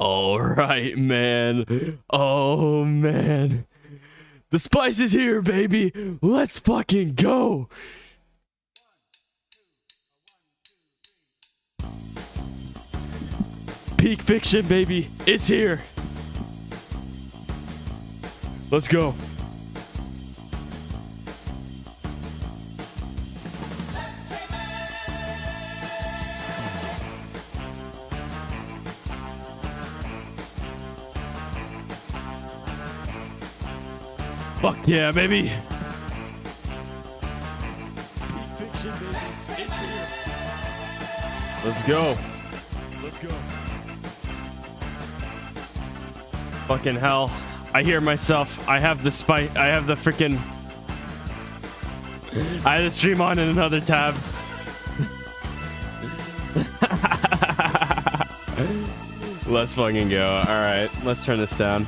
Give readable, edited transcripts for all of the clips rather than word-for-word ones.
All right, man. Oh, man. The spice is here, baby. Let's fucking go. Peak fiction, baby. It's here. Let's go. Fuck yeah, baby. Peak fiction, baby. It's here. Let's go. Let's go. Fucking hell. I hear myself. I have the spike. I have the freaking. I had the stream on in another tab. Let's fucking go. Alright. Let's turn this down.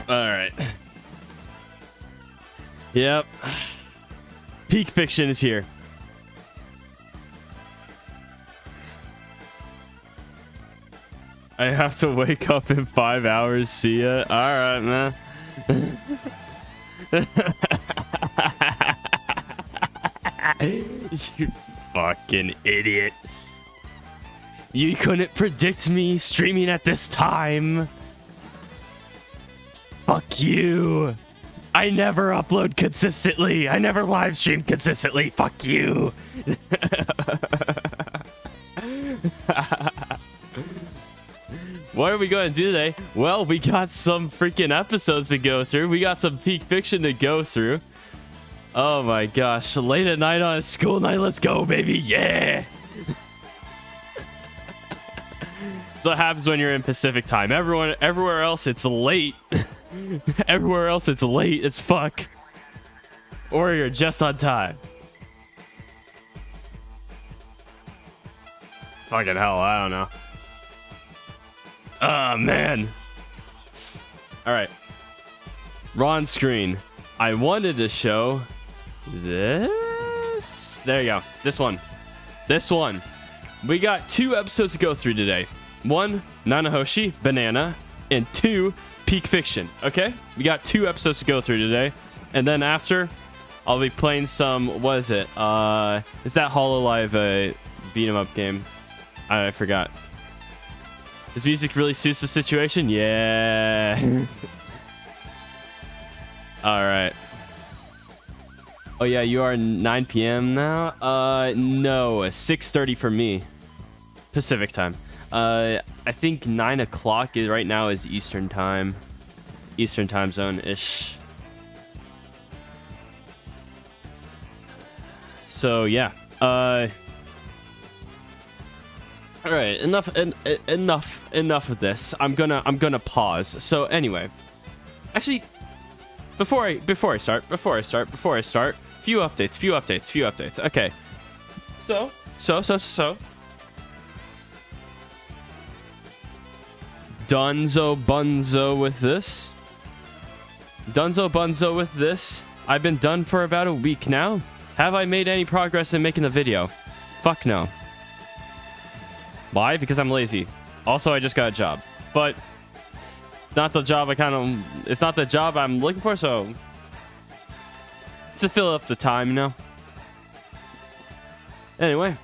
Alright. Yep. Peak fiction is here. I have to wake up in 5 hours. See ya. Alright, man. You fucking idiot. You couldn't predict me streaming at this time. Fuck you. I never upload consistently. I never live stream consistently. Fuck you. What are we going to do today? Well, we got some freaking episodes to go through. We got some peak fiction to go through. Oh my gosh. Late at night on a school night. Let's go, baby. Yeah. So what happens when you're in Pacific time. Everywhere else, it's late. Everywhere else, it's late as fuck. Or you're just on time. Fucking hell, I don't know. Oh, man. Alright. Raw on screen. I wanted to show this. There you go. This one. This one. We got 2 episodes to go through today. 1, Nanahoshi, Banana. And 2, Peak Fiction. Okay? We got 2 episodes to go through today. And then after, I'll be playing some... What is it? Is that Hololive beat 'em up game? I forgot. This music really suits the situation? Yeah. Alright. Oh yeah, you are 9 p.m. now? No. 6:30 for me. Pacific time. I think 9 o'clock right now is Eastern time. Eastern time zone-ish. So, yeah. All right, enough of this. I'm gonna pause. So anyway, actually, before I start, few updates. Okay, so. Dunzo bunzo with this. I've been done for about a week now. Have I made any progress in making the video? Fuck no. Why? Because I'm lazy. Also, I just got a job. But not the job it's not the job I'm looking for, so it's to fill up the time, you know? Anyway.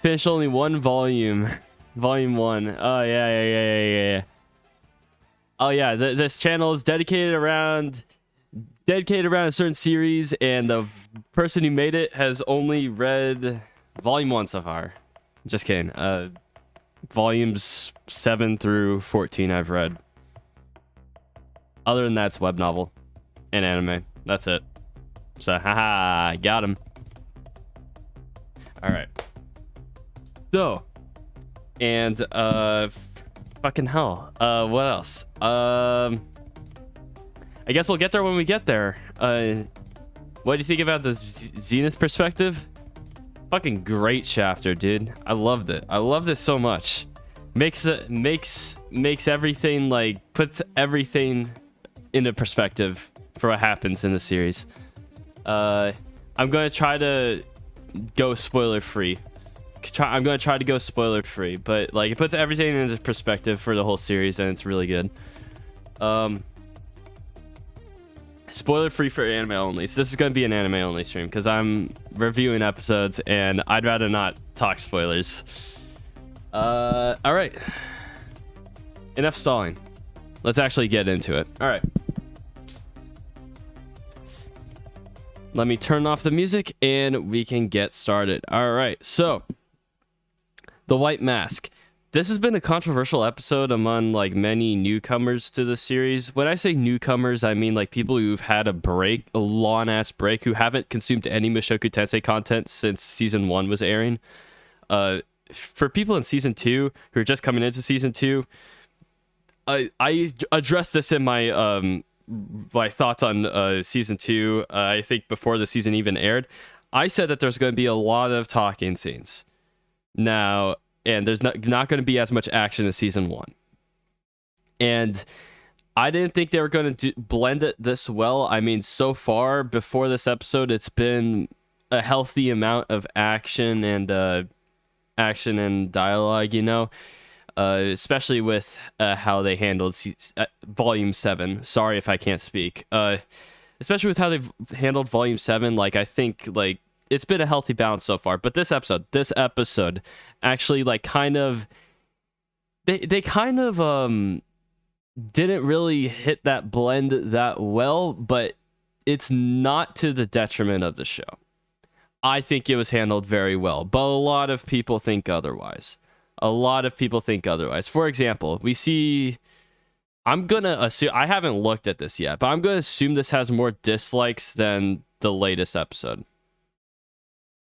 Finished only 1 volume. Volume 1. Oh, yeah. Oh, yeah. This channel is dedicated around a certain series, and the person who made it has only read volume 1 so far. Just kidding. Volumes 7 through 14 I've read. Other than that, it's web novel and anime. That's it. So, haha, got him. All right. So, and fucking hell. What else? I guess we'll get there when we get there. What do you think about this Zenith perspective? Fucking great chapter, dude. I loved it. I loved it so much. Makes everything, like, puts everything into perspective for what happens in the series. I'm going to try to go spoiler free. I'm gonna try to go spoiler free, but like it puts everything into perspective for the whole series, and it's really good. Spoiler free for anime only. So this is gonna be an anime only stream because I'm reviewing episodes, and I'd rather not talk spoilers. All right. Enough stalling. Let's actually get into it. All right. Let me turn off the music and we can get started. All right. So, The White Mask. This has been a controversial episode among like many newcomers to the series. When I say newcomers, I mean like people who've had a break, a long ass break, who haven't consumed any Mushoku Tensei content since season 1 was airing. For people in season 2 who are just coming into season 2, I addressed this in my my thoughts on season 2. I think before the season even aired, I said that there's going to be a lot of talking scenes now, and there's not going to be as much action as season 1. And I didn't think they were going to blend it this well. I mean, so far before this episode, it's been a healthy amount of action and dialogue, you know. Especially with how they handled Volume 7. Sorry if I can't speak. Especially with how they've handled Volume 7, like, I think, like, it's been a healthy balance so far. But this episode actually, like, kind of... They kind of, didn't really hit that blend that well, but it's not to the detriment of the show. I think it was handled very well, but a lot of people think otherwise. For example, we see... I'm going to assume... I haven't looked at this yet, but I'm going to assume this has more dislikes than the latest episode.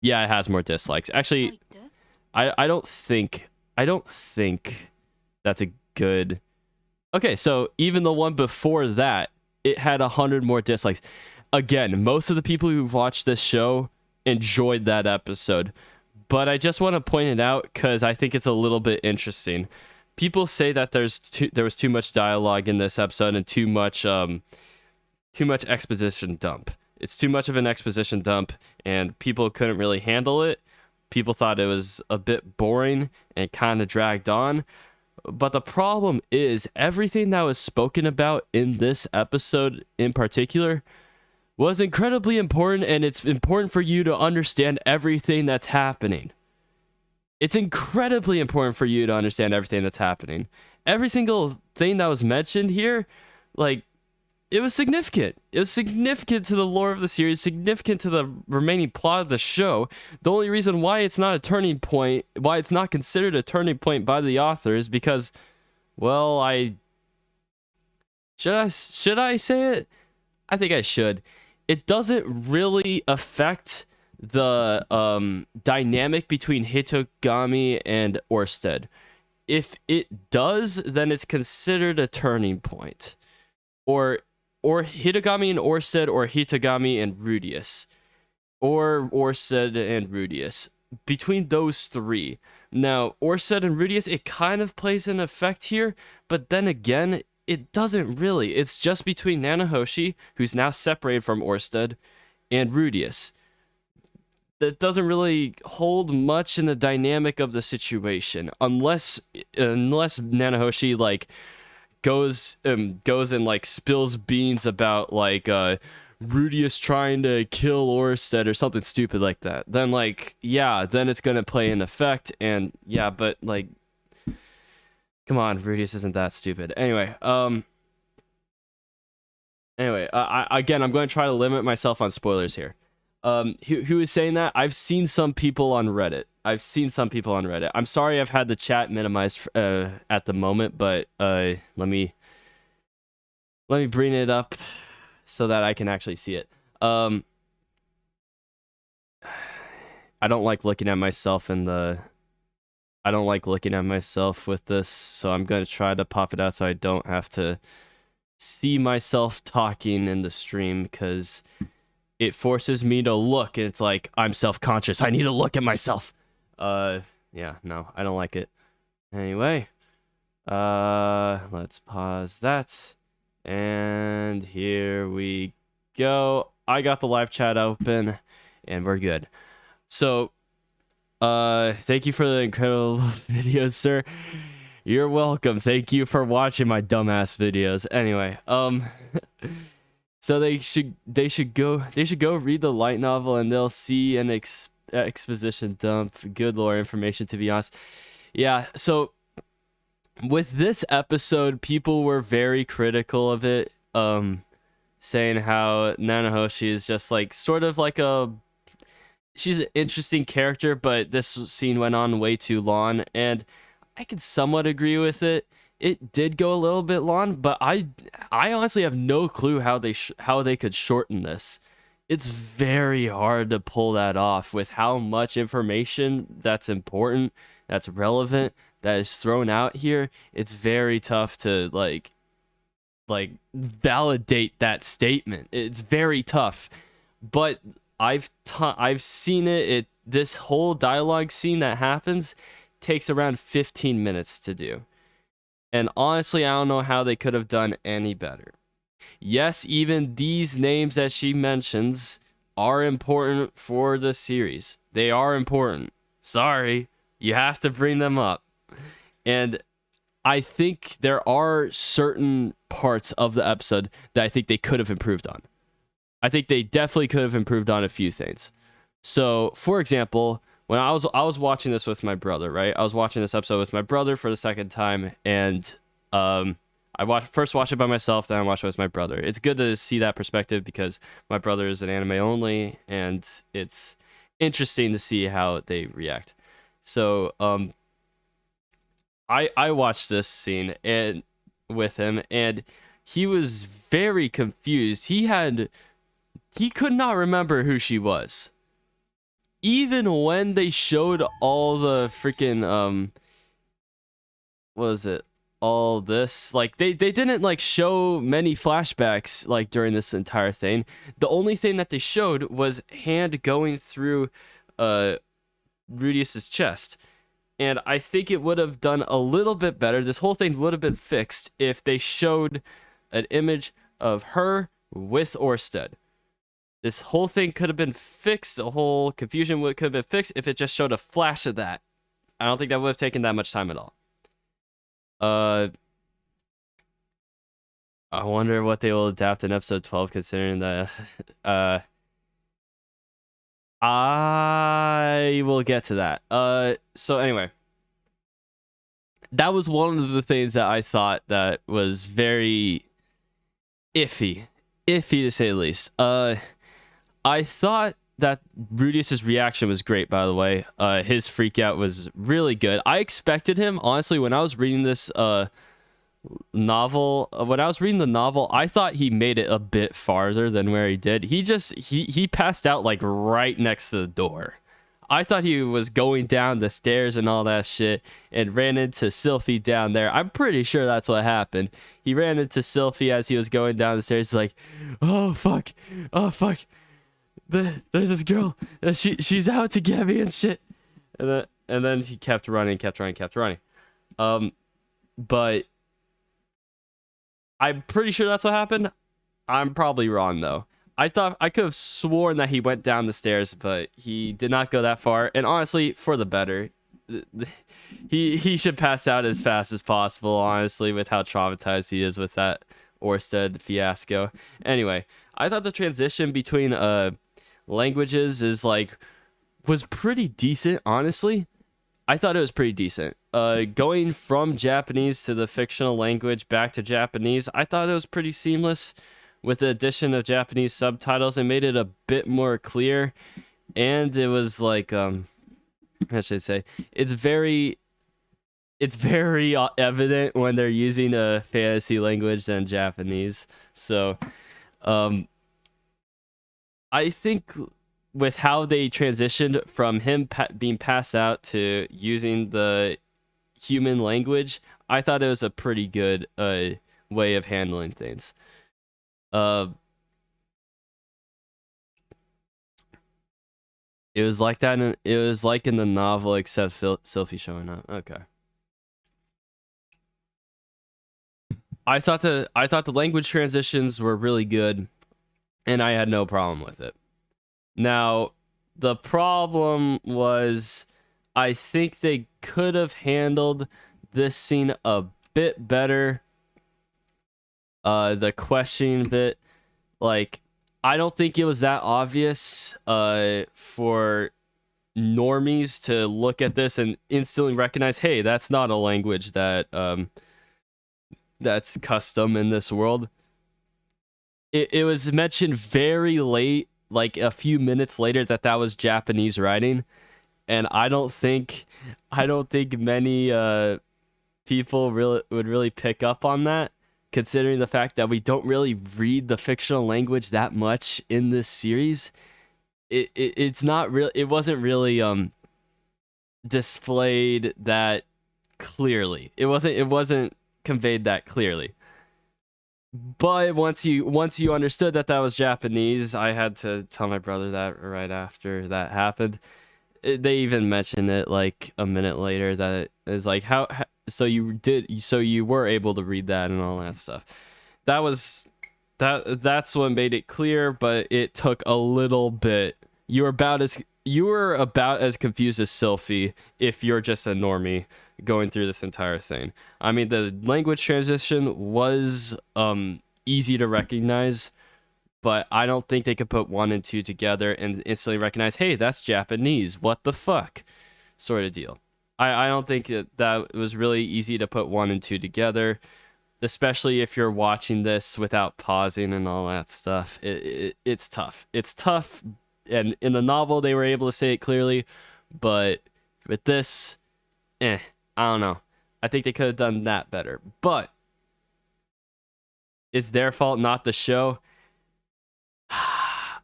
Yeah, it has more dislikes. Actually, I don't think that's a good... Okay, so even the one before that, it had 100 more dislikes. Again, most of the people who've watched this show enjoyed that episode. But I just want to point it out because I think it's a little bit interesting. People say that there was too much dialogue in this episode and too much exposition dump. It's too much of an exposition dump, and people couldn't really handle it. People thought it was a bit boring and kind of dragged on. But the problem is everything that was spoken about in this episode in particular was incredibly important, and it's important for you to understand everything that's happening. It's incredibly important for you to understand everything that's happening. Every single thing that was mentioned here, like, it was significant. It was significant to the lore of the series, significant to the remaining plot of the show. The only reason why it's not a turning point, why it's not considered a turning point by the author is because, well, should I say it? I think I should. It doesn't really affect the dynamic between Hitogami and Orsted. If it does, then it's considered a turning point. Or Hitogami and Orsted, or Hitogami and Rudius. Or Orsted and Rudius. Between those three. Now, Orsted and Rudius, it kind of plays an effect here, but then again, it doesn't really. It's just between Nanahoshi, who's now separated from Orsted, and Rudius. That doesn't really hold much in the dynamic of the situation, unless Nanahoshi like goes and like spills beans about like Rudius trying to kill Orsted or something stupid like that. Then like then it's gonna play an effect, and but like. Come on, Rudius isn't that stupid. Anyway, I'm going to try to limit myself on spoilers here. Who is saying that? I've seen some people on Reddit. I'm sorry I've had the chat minimized at the moment, but let me bring it up so that I can actually see it. I don't like looking at myself with this, so I'm going to try to pop it out so I don't have to see myself talking in the stream, because it forces me to look, and it's like, I'm self-conscious. I need to look at myself. No, I don't like it. Anyway, let's pause that. And here we go. I got the live chat open, and we're good. So, thank you for the incredible videos, sir. You're welcome. Thank you for watching my dumbass videos. Anyway, so they should go read the light novel, and they'll see an exposition dump. Good lore information, to be honest. Yeah, so with this episode, people were very critical of it, saying how Nanahoshi is just like sort of like she's an interesting character, but this scene went on way too long, and I could somewhat agree with it. It did go a little bit long, but I honestly have no clue how they could shorten this. It's very hard to pull that off with how much information that's important, that's relevant, that is thrown out here. It's very tough to like validate that statement. It's very tough. But I've seen it. This whole dialogue scene that happens takes around 15 minutes to do. And honestly, I don't know how they could have done any better. Yes, even these names that she mentions are important for the series. They are important. Sorry, you have to bring them up. And I think there are certain parts of the episode that I think they could have improved on. I think they definitely could have improved on a few things. So, for example, when I was watching this with my brother, right? I was watching this episode with my brother for the second time, and I first watched it by myself, then I watched it with my brother. It's good to see that perspective because my brother is an anime only, and it's interesting to see how they react. So, I watched this scene with him, and he was very confused. He could not remember who she was. Even when they showed all the freaking what was it? All this, like they didn't like show many flashbacks like during this entire thing. The only thing that they showed was hand going through Rudius's chest. And I think it would have done a little bit better. This whole thing would have been fixed if they showed an image of her with Orsted. This whole thing could have been fixed. The whole confusion could have been fixed if it just showed a flash of that. I don't think that would have taken that much time at all. I wonder what they will adapt in episode 12, considering that I will get to that. So anyway, that was one of the things that I thought that was very iffy to say the least. I thought that Rudius's reaction was great, by the way. His freak out was really good. I expected him, honestly, when I was reading this novel, I thought he made it a bit farther than where he did. He passed out like right next to the door. I thought he was going down the stairs and all that shit and ran into Sylphy down there. I'm pretty sure that's what happened. He ran into Sylphy as he was going down the stairs. He's like, oh fuck. There's this girl. She's out to get me and shit. And then he kept running. But I'm pretty sure that's what happened. I'm probably wrong though. I could have sworn that he went down the stairs, but he did not go that far. And honestly, for the better. He should pass out as fast as possible, honestly, with how traumatized he is with that Orsted fiasco. Anyway, I thought the transition between languages was pretty decent, honestly. I thought it was pretty decent. Going from Japanese to the fictional language back to Japanese, I thought it was pretty seamless. With the addition of Japanese subtitles, it made it a bit more clear. And it was like, how should I say? It's very evident when they're using a fantasy language than Japanese. So, I think with how they transitioned from him being passed out to using the human language, I thought it was a pretty good way of handling things. It was like that. It was like in the novel, except Sylphy showing up. Okay. I thought the language transitions were really good, and I had no problem with it. Now, The problem was, I think they could have handled this scene a bit better. The questioning bit, like, I don't think it was that obvious for normies to look at this and instantly recognize, hey, that's not a language that that's custom in this world. It was mentioned very late, like a few minutes later, that was Japanese writing, and I don't think many people would really pick up on that, considering the fact that we don't really read the fictional language that much in this series. It's not real. It wasn't really displayed that clearly. It wasn't conveyed that clearly. But once you understood that was Japanese, I had to tell my brother that right after that happened. They even mentioned it like a minute later, that it is like, so you were able to read that and all that stuff. That's what made it clear, but it took a little bit. You were about as confused as Sylphy if you're just a normie going through this entire thing. I mean, the language transition was easy to recognize, but I don't think they could put 1 and 2 together and instantly recognize, hey, that's Japanese. What the fuck? Sort of deal. I don't think that was really easy to put 1 and 2 together, especially if you're watching this without pausing and all that stuff. It's tough. It's tough, and in the novel they were able to say it clearly, but with this, I don't know. I think they could have done that better, but it's their fault, not the show.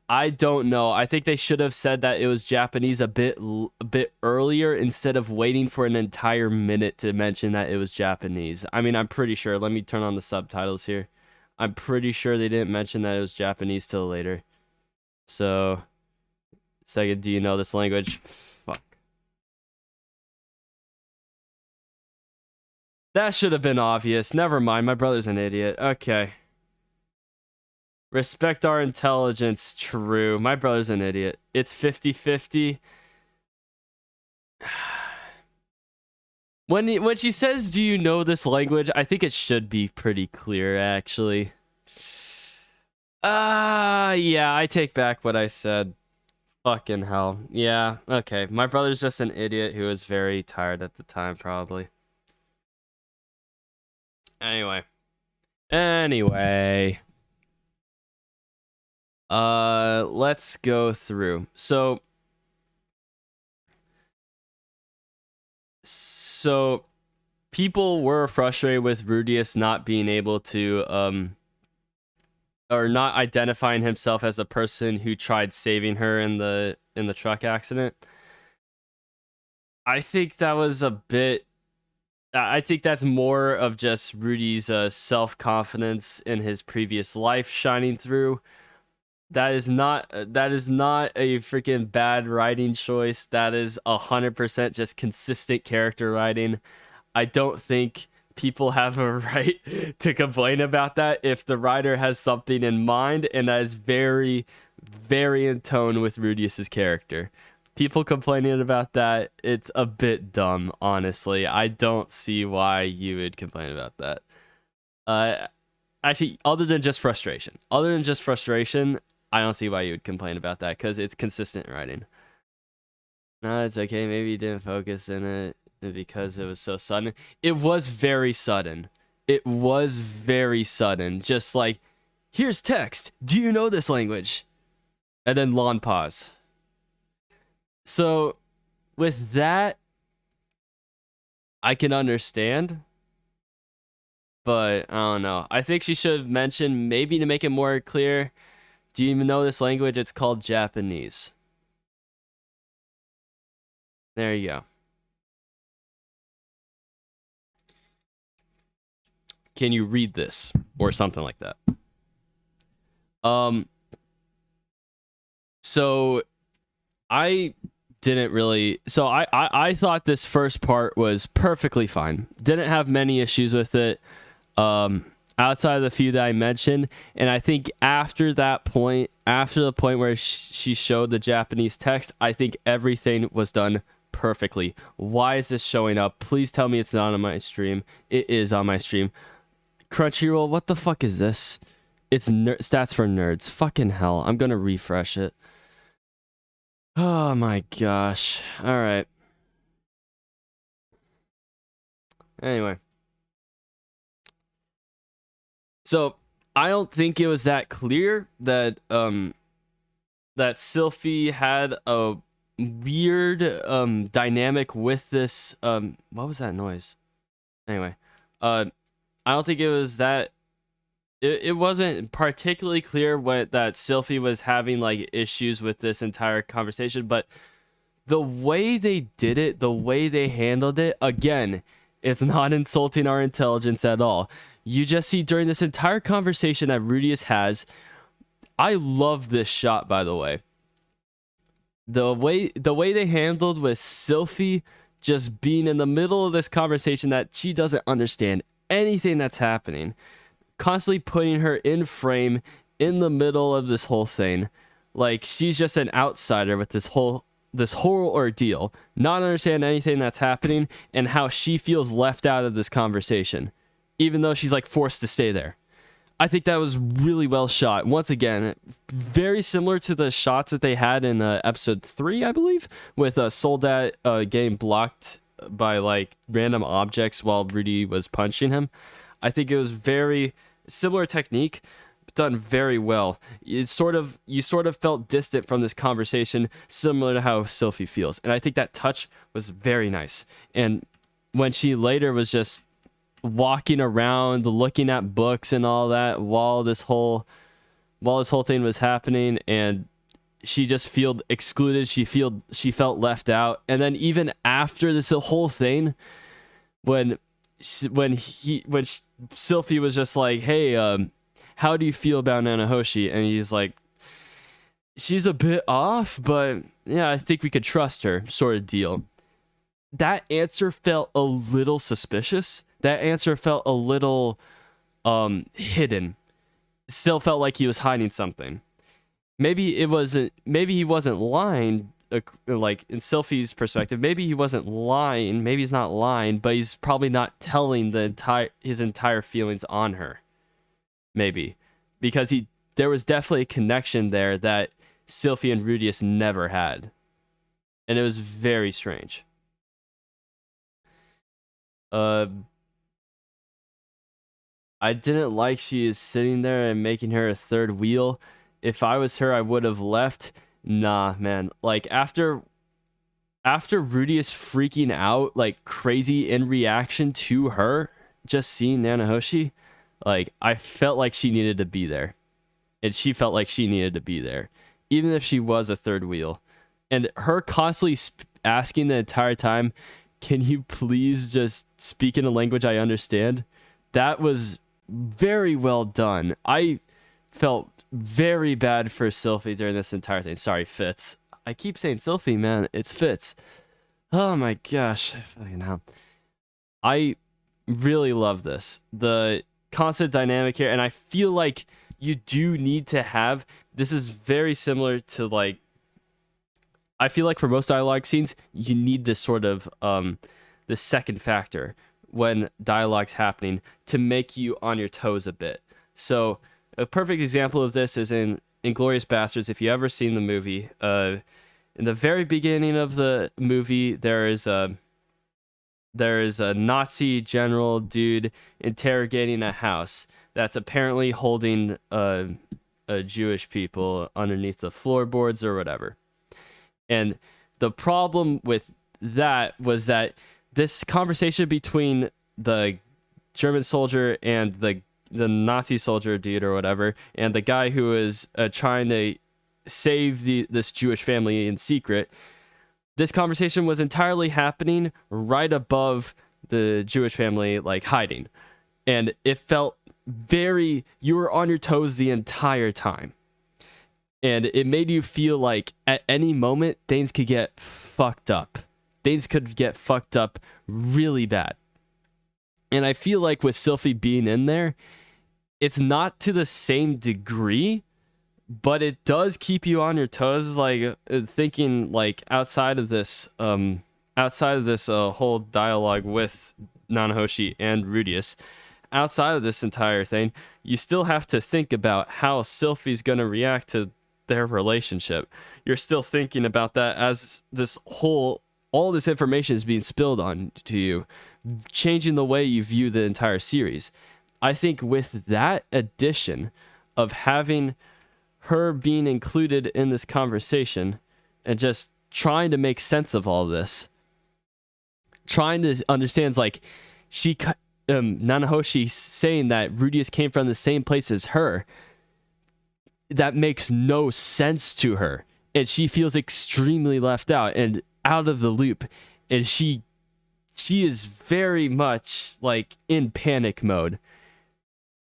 I don't know. I think they should have said that it was Japanese a bit earlier, instead of waiting for an entire minute to mention that it was Japanese. I mean, I'm pretty sure. Let me turn on the subtitles here. I'm pretty sure they didn't mention that it was Japanese till later. So, second, do you know this language? Fuck. That should have been obvious. Never mind. My brother's an idiot. Okay. Respect our intelligence. True. My brother's an idiot. It's 50-50. When she says, do you know this language? I think it should be pretty clear, actually. Yeah, I take back what I said. Fucking hell. Yeah, okay. My brother's just an idiot who was very tired at the time, probably. Anyway. Let's go through. So people were frustrated with Rudius not being able to or not identifying himself as a person who tried saving her in the truck accident. I think that was a bit, I think that's more of just Rudy's self-confidence in his previous life shining through. That is not a freaking bad writing choice. That is 100% just consistent character writing. I don't think people have a right to complain about that if the writer has something in mind, and that is very, very in tone with Rudius's character. People complaining about that, it's a bit dumb, honestly. I don't see why you would complain about that. Actually, other than just frustration, I don't see why you would complain about that, because it's consistent writing. No, it's okay. Maybe you didn't focus in it because it was so sudden. It was very sudden. Just like, here's text. Do you know this language? And then long pause. So, with that, I can understand. But, I don't know. I think she should have mentioned, maybe to make it more clear, do you even know this language? It's called Japanese. There you go. Can you read this? Or something like that. So I didn't really, so I thought this first part was perfectly fine. Didn't have many issues with it. outside of the few that I mentioned. And I think after that point, after the point where she showed the Japanese text, I think everything was done perfectly. Why is this showing up? Please tell me it's not on my stream. It is on my stream. Crunchyroll, what the fuck is this? It's stats for nerds. Fucking hell. I'm gonna refresh it. Oh my gosh. All right. Anyway. So, I don't think it was that clear that that Sylphy had a weird dynamic with this what was that noise? Anyway, I don't think it was that it wasn't particularly clear that Sylphy was having like issues with this entire conversation, but the way they did it, the way they handled it, again, it's not insulting our intelligence at all. You just see during this entire conversation that Rudius has, I love this shot, by the way. The way they handled with Sylphy just being in the middle of this conversation that she doesn't understand anything that's happening, constantly putting her in frame in the middle of this whole thing, like she's just an outsider with this whole ordeal, not understand anything that's happening, and how she feels left out of this conversation, even though she's like forced to stay there. I think that was really well shot. Once again, very similar to the shots that they had in episode 3, I believe, with Soldat getting blocked by like random objects while Rudy was punching him. I think it was very similar technique, done very well. You sort of felt distant from this conversation, similar to how Sylphy feels, and I think that touch was very nice. And when she later was just walking around looking at books and all that while this whole thing was happening, and she just felt excluded, she felt left out. And then even after this whole thing, when Sylphy was just like, hey, how do you feel about Nanahoshi? And he's like, she's a bit off, but yeah, I think we could trust her, sort of deal. That answer felt a little suspicious. That answer felt a little hidden. Still felt like he was hiding something. Maybe he wasn't lying, like in Sylphy's perspective. Maybe he wasn't lying. Maybe he's not lying, but he's probably not telling his entire feelings on her. Maybe because there was definitely a connection there that Sylphy and Rudius never had, and it was very strange. I didn't like she is sitting there and making her a third wheel. If I was her, I would have left. Nah, man. Like after Rudius freaking out like crazy in reaction to her just seeing Nanahoshi, like I felt like she needed to be there, and she felt like she needed to be there, even if she was a third wheel. And her constantly asking the entire time, "Can you please just speak in a language I understand?" That was very well done. I felt very bad for Sylphy during this entire thing. Sorry, Fitz. I keep saying Sylphy, man. It's Fitz. Oh my gosh. Fucking hell. I really love this. The constant dynamic here, and I feel like you do need to have... This is very similar to, like... I feel like for most dialogue scenes, you need this sort of... the second factor when dialogue's happening to make you on your toes a bit. So a perfect example of this is in Inglourious Basterds. If you ever seen the movie, in the very beginning of the movie, there is a Nazi general dude interrogating a house that's apparently holding a Jewish people underneath the floorboards or whatever. And the problem with that was that this conversation between the German soldier and the Nazi soldier dude or whatever, and the guy who is trying to save this Jewish family in secret, this conversation was entirely happening right above the Jewish family, like hiding. And it felt you were on your toes the entire time. And it made you feel like at any moment, things could get fucked up. Things could get fucked up really bad. And I feel like with Sylphy being in there, it's not to the same degree, but it does keep you on your toes, like thinking like outside of this whole dialogue with Nanahoshi and Rudius. Outside of this entire thing, you still have to think about how Sylphy's going to react to their relationship. You're still thinking about that as all this information is being spilled on to you, changing the way you view the entire series. I think with that addition of having her being included in this conversation and just trying to make sense of all this, trying to understand, like, Nanahoshi saying that Rudius came from the same place as her, that makes no sense to her, and she feels extremely left out and out of the loop, and she is very much like in panic mode,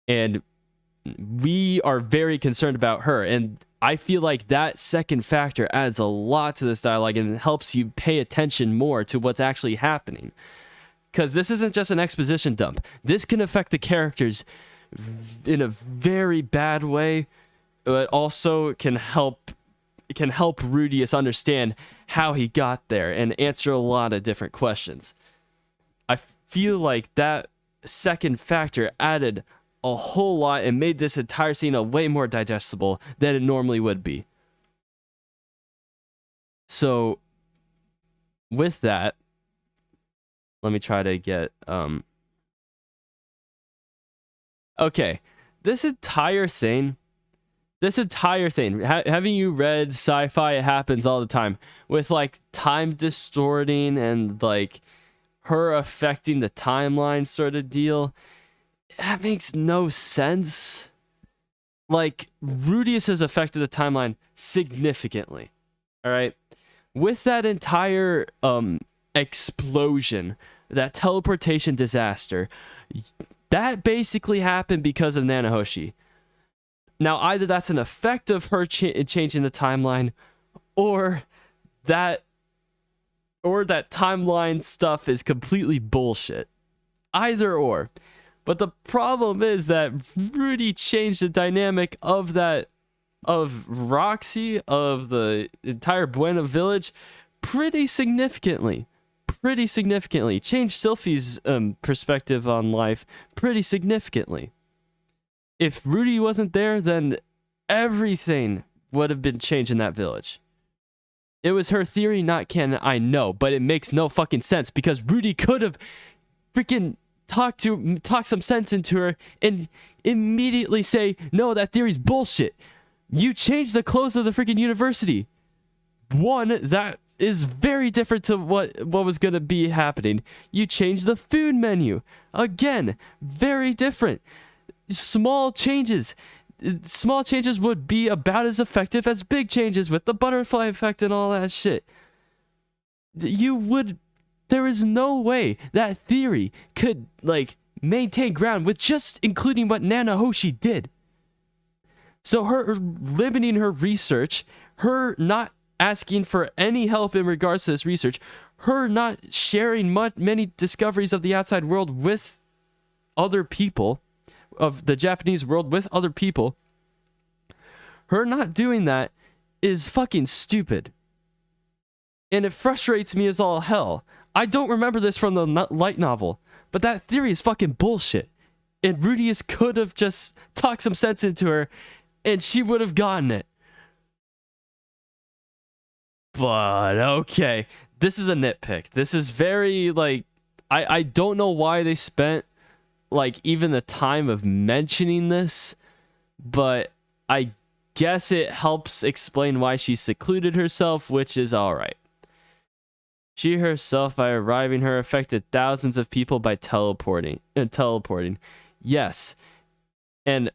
and we are very concerned about her. And I feel like that second factor adds a lot to this dialogue and helps you pay attention more to what's actually happening. Because this isn't just an exposition dump. This can affect the characters in a very bad way, but also can help Rudius understand how he got there and answer a lot of different questions. I feel like that second factor added a whole lot and made this entire scene a way more digestible than it normally would be. So, with that, let me try to get okay, this entire thing, having you read sci-fi, it happens all the time with like time distorting and like her affecting the timeline sort of deal. That makes no sense. Like, Rudius has affected the timeline significantly. All right, with that entire explosion, that teleportation disaster, that basically happened because of Nanahoshi. Now, either that's an effect of her changing the timeline, or that timeline stuff is completely bullshit. Either or. But the problem is that Rudy changed the dynamic of Roxy, of the entire Buena village, pretty significantly. Changed Sylphy's perspective on life pretty significantly. If Rudy wasn't there, then everything would have been changed in that village. It was her theory, not canon, I know, but it makes no fucking sense because Rudy could have freaking talk some sense into her and immediately say, no, that theory's bullshit. You changed the clothes of the freaking university. One, that is very different to what was going to be happening. You changed the food menu. Again, very different. Small changes would be about as effective as big changes with the butterfly effect and all that shit. There is no way that theory could, like, maintain ground with just including what Nanahoshi did. So her limiting her research, her not asking for any help in regards to this research, her not sharing many discoveries of the outside world with other people, of the Japanese world with other people, her not doing that is fucking stupid. And it frustrates me as all hell. I don't remember this from the light novel, but that theory is fucking bullshit. And Rudius could have just talked some sense into her, and she would have gotten it. But, okay. This is a nitpick. This is very, like, I don't know why they spent, like, even the time of mentioning this, but I guess it helps explain why she secluded herself, which is alright. She herself, by arriving her, affected thousands of people by teleporting. Yes. And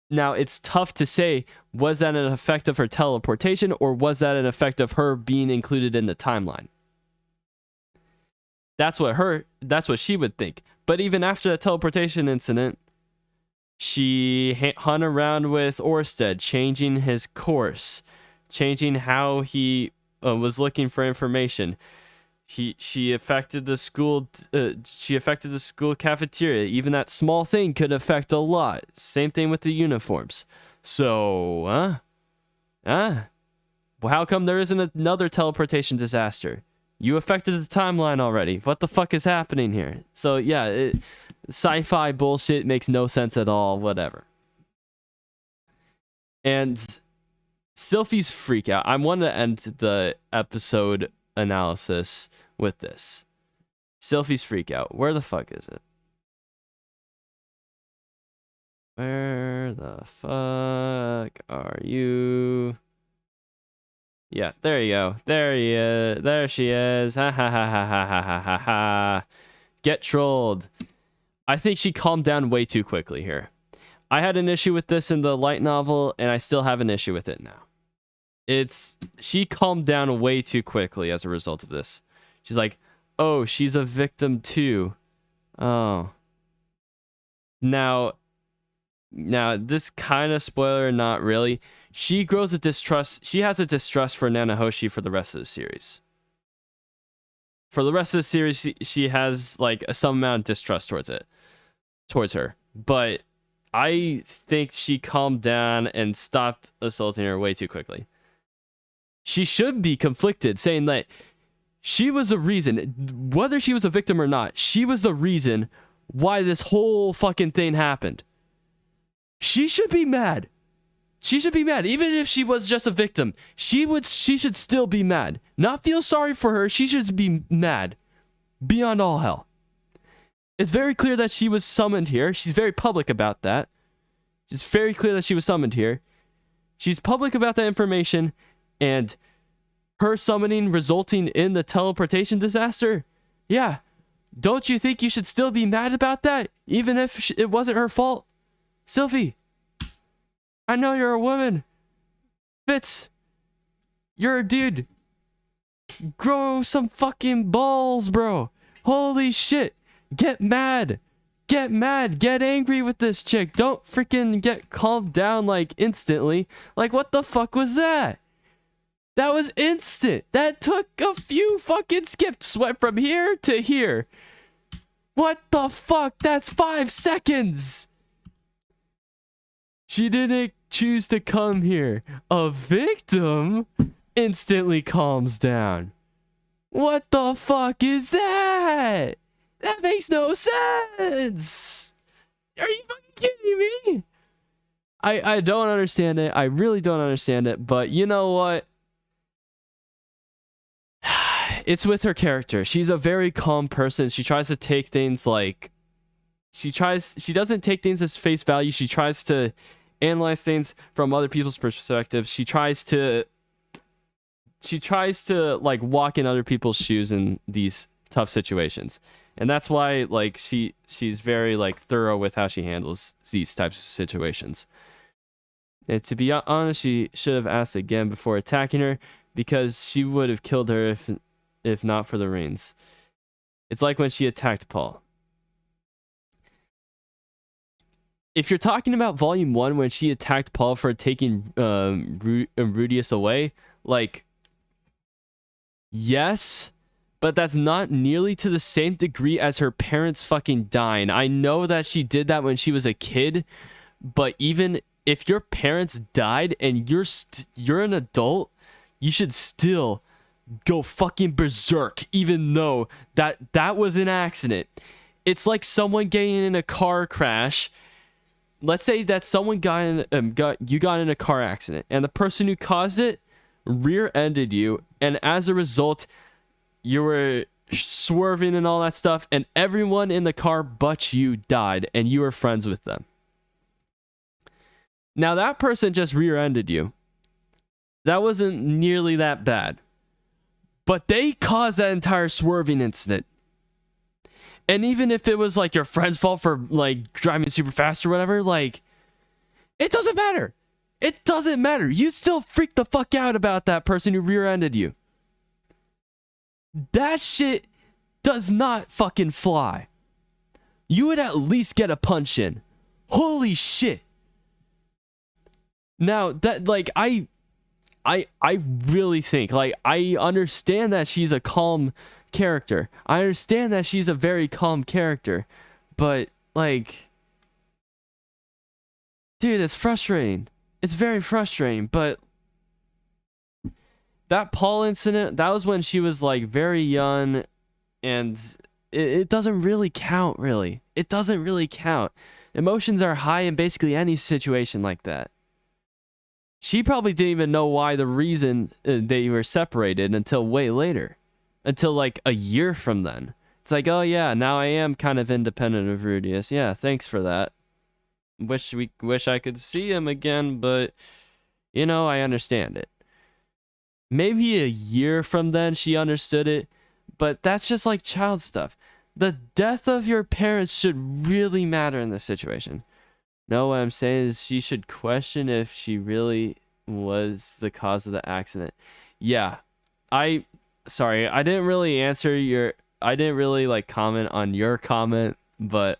now it's tough to say, was that an effect of her teleportation, or was that an effect of her being included in the timeline? That's what she would think. But even after the teleportation incident, she hung around with Orsted, changing his course, changing how he was looking for information. She affected the school. She affected the school cafeteria. Even that small thing could affect a lot. Same thing with the uniforms. So, well, how come there isn't another teleportation disaster? You affected the timeline already. What the fuck is happening here? So yeah, sci-fi bullshit makes no sense at all. Whatever. And Sylphy's freak out. I want to end the episode analysis with this. Sylphy's freak out. Where the fuck is it? Where the fuck are you? Yeah, there you go. There he is. There she is. Ha ha ha ha ha ha ha ha. Get trolled. I think she calmed down way too quickly here. I had an issue with this in the light novel, and I still have an issue with it now. She calmed down way too quickly as a result of this. She's like, oh, she's a victim too. Oh. Now this kind of spoiler, not really. She grows a distrust. She has a distrust for Nanahoshi for the rest of the series. For the rest of the series, she has like some amount of distrust towards her. But I think she calmed down and stopped assaulting her way too quickly. She should be conflicted, saying that she was the reason, whether she was a victim or not, she was the reason why this whole fucking thing happened. She should be mad. She should be mad. Even if she was just a victim, she should still be mad. Not feel sorry for her. She should be mad. Beyond all hell. It's very clear that she was summoned here. She's very public about that. It's very clear that she was summoned here. She's public about that information, and her summoning resulting in the teleportation disaster. Yeah. Don't you think you should still be mad about that? Even if it wasn't her fault? Sylphy, I know you're a woman. Fitz, you're a dude. Grow some fucking balls, bro. Holy shit. Get mad. Get mad. Get angry with this chick. Don't freaking get calmed down like instantly. Like, what the fuck was that? That was instant. That took a few fucking skips. Went from here to here. What the fuck? That's 5 seconds. She didn't choose to come here. A victim instantly calms down. What the fuck is that? That makes no sense. Are you fucking kidding me? I don't understand it. I really don't understand it. But you know what? It's with her character. She's a very calm person. She tries to take things like... She doesn't take things as face value. She tries to analyze things from other people's perspectives. She tries to like walk in other people's shoes in these tough situations. And that's why like she's very like thorough with how she handles these types of situations. And to be honest, she should have asked again before attacking her, because she would have killed her if not for the reins. It's like when she attacked Paul. If you're talking about Volume 1, when she attacked Paul for taking Rudius away, like, yes, but that's not nearly to the same degree as her parents fucking dying. I know that she did that when she was a kid, but even if your parents died and you're an adult, you should still go fucking berserk, even though that was an accident. It's like someone getting in a car crash. Let's say that someone got in a car accident, and the person who caused it rear-ended you, and as a result, you were swerving and all that stuff, and everyone in the car but you died, and you were friends with them. Now that person just rear-ended you. That wasn't nearly that bad, but they caused that entire swerving incident. And even if it was like your friend's fault for like driving super fast or whatever, like, it doesn't matter. It doesn't matter. You still freak the fuck out about that person who rear-ended you. That shit does not fucking fly. You would at least get a punch in. Holy shit. Now that like I really think, like, I understand that she's a calm character. I understand that she's a very calm character, but like, dude, it's frustrating. It's very frustrating. But that Paul incident, that was when she was like very young, and it doesn't really count. Really, it doesn't really count. Emotions are high in basically any situation like that. She probably didn't even know why the reason they were separated until way later. Until like a year from then. It's like, oh yeah, now I am kind of independent of Rudius. Yeah, thanks for that. Wish I could see him again, but you know, I understand it. Maybe a year from then she understood it, but that's just like child stuff. The death of your parents should really matter in this situation. No, what I'm saying is she should question if she really was the cause of the accident. Yeah, sorry, I didn't really answer your, I didn't really like comment on your comment, but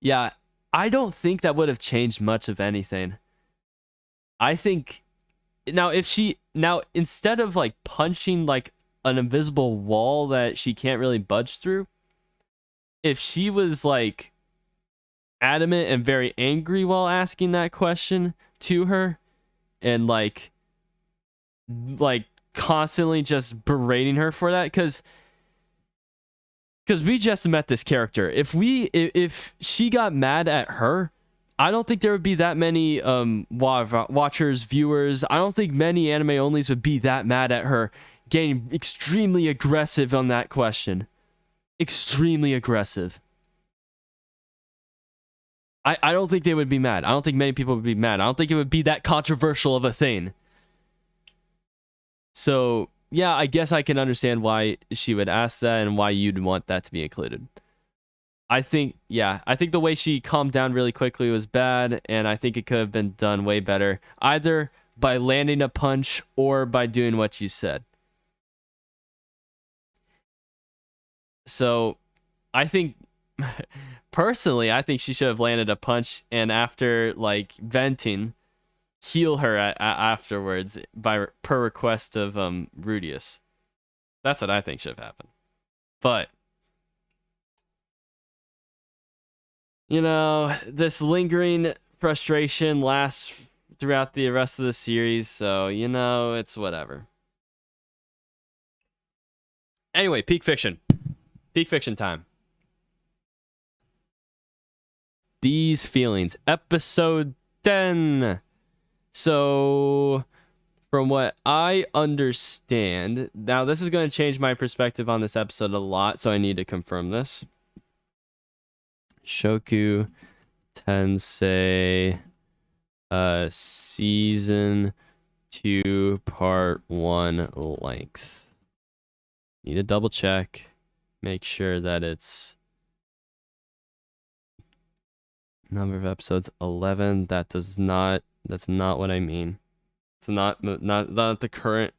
yeah, I don't think that would have changed much of anything. I think now instead of like punching like an invisible wall that she can't really budge through, if she was like adamant and very angry while asking that question to her, and like constantly just berating her for that, because we just met this character. If she got mad at her, I don't think there would be that many watchers, viewers. I don't think many anime onlys would be that mad at her getting extremely aggressive on that question. Extremely aggressive. I don't think they would be mad. I don't think many people would be mad. I don't think it would be that controversial of a thing. So, yeah, I guess I can understand why she would ask that and why you'd want that to be included. I think the way she calmed down really quickly was bad, and I think it could have been done way better, either by landing a punch or by doing what you said. So, I think... Personally, I think she should have landed a punch, and after like venting, heal her afterwards per request of Rudius. That's what I think should have happened. But you know, this lingering frustration lasts throughout the rest of the series, so you know, it's whatever. Anyway, peak fiction time. These feelings, episode 10. So, from what I understand, now this is going to change my perspective on this episode a lot, so I need to confirm this. Mushoku Tensei, season 2, part 1 length. Need to double check, make sure that it's number of episodes 11. That's not what I mean. It's not the current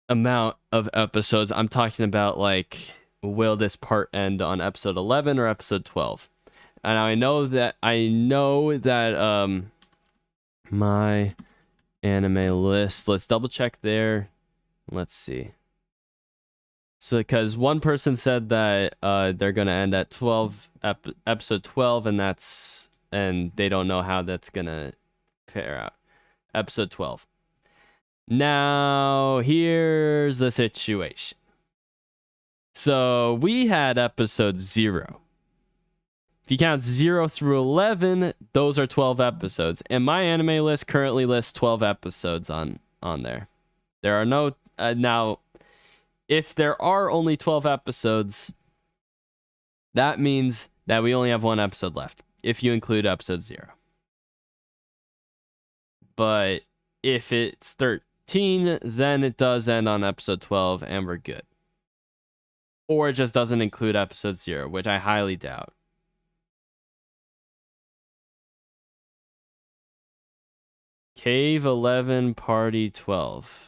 amount of episodes. I'm talking about like, will this part end on episode 11 or episode 12? And I know that my anime list, let's double check there. Let's see. So, because one person said that they're gonna end at episode 12, and they don't know how that's gonna pair out. Episode 12. Now, here's the situation. So we had episode 0. If you count 0 through 11, those are 12 episodes, and my anime list currently lists 12 episodes on there. There are no now. If there are only 12 episodes, that means that we only have one episode left, if you include episode 0. But if it's 13, then it does end on episode 12, and we're good. Or it just doesn't include episode 0, which I highly doubt. Cave 11, Party 12.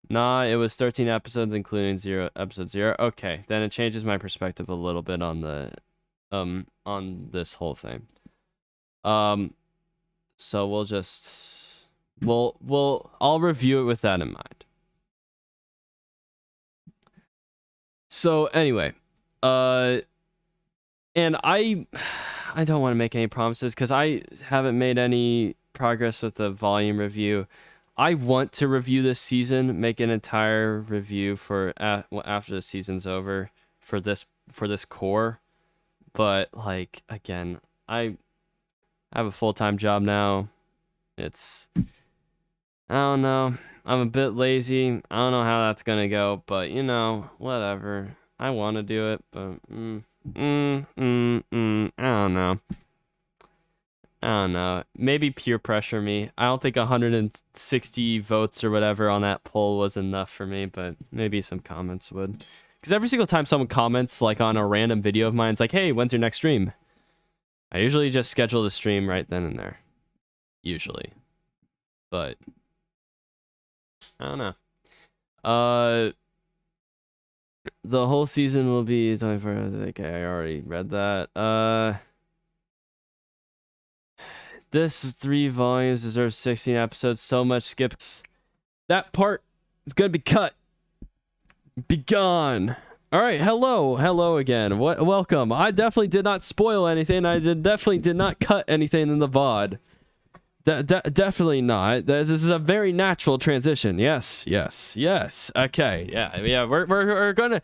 Nah, it was 13 episodes, including episode 0. Okay, then it changes my perspective a little bit on the on this whole thing. So we'll just I'll review it with that in mind. So anyway, and I don't want to make any promises because I haven't made any progress with the volume review. I want to review this season, make an entire review for after the season's over for this core, but like again, I have a full-time job now. It's I don't know. I'm a bit lazy. I don't know how that's gonna go, but you know, whatever. I want to do it, but I don't know. I don't know. Maybe peer pressure me. I don't think 160 votes or whatever on that poll was enough for me, but maybe some comments would. Because every single time someone comments like on a random video of mine, it's like, hey, when's your next stream? I usually just schedule the stream right then and there. Usually. But I don't know. The whole season will be 24 hours. Okay, I already read that. This 3 volumes deserves 16 episodes. So much skips. That part is gonna be cut. Be gone. All right, hello again. Welcome. I definitely did not spoil anything. I definitely did not cut anything in the VOD. Definitely not. This is a very natural transition. Yes. Okay. Yeah. We're gonna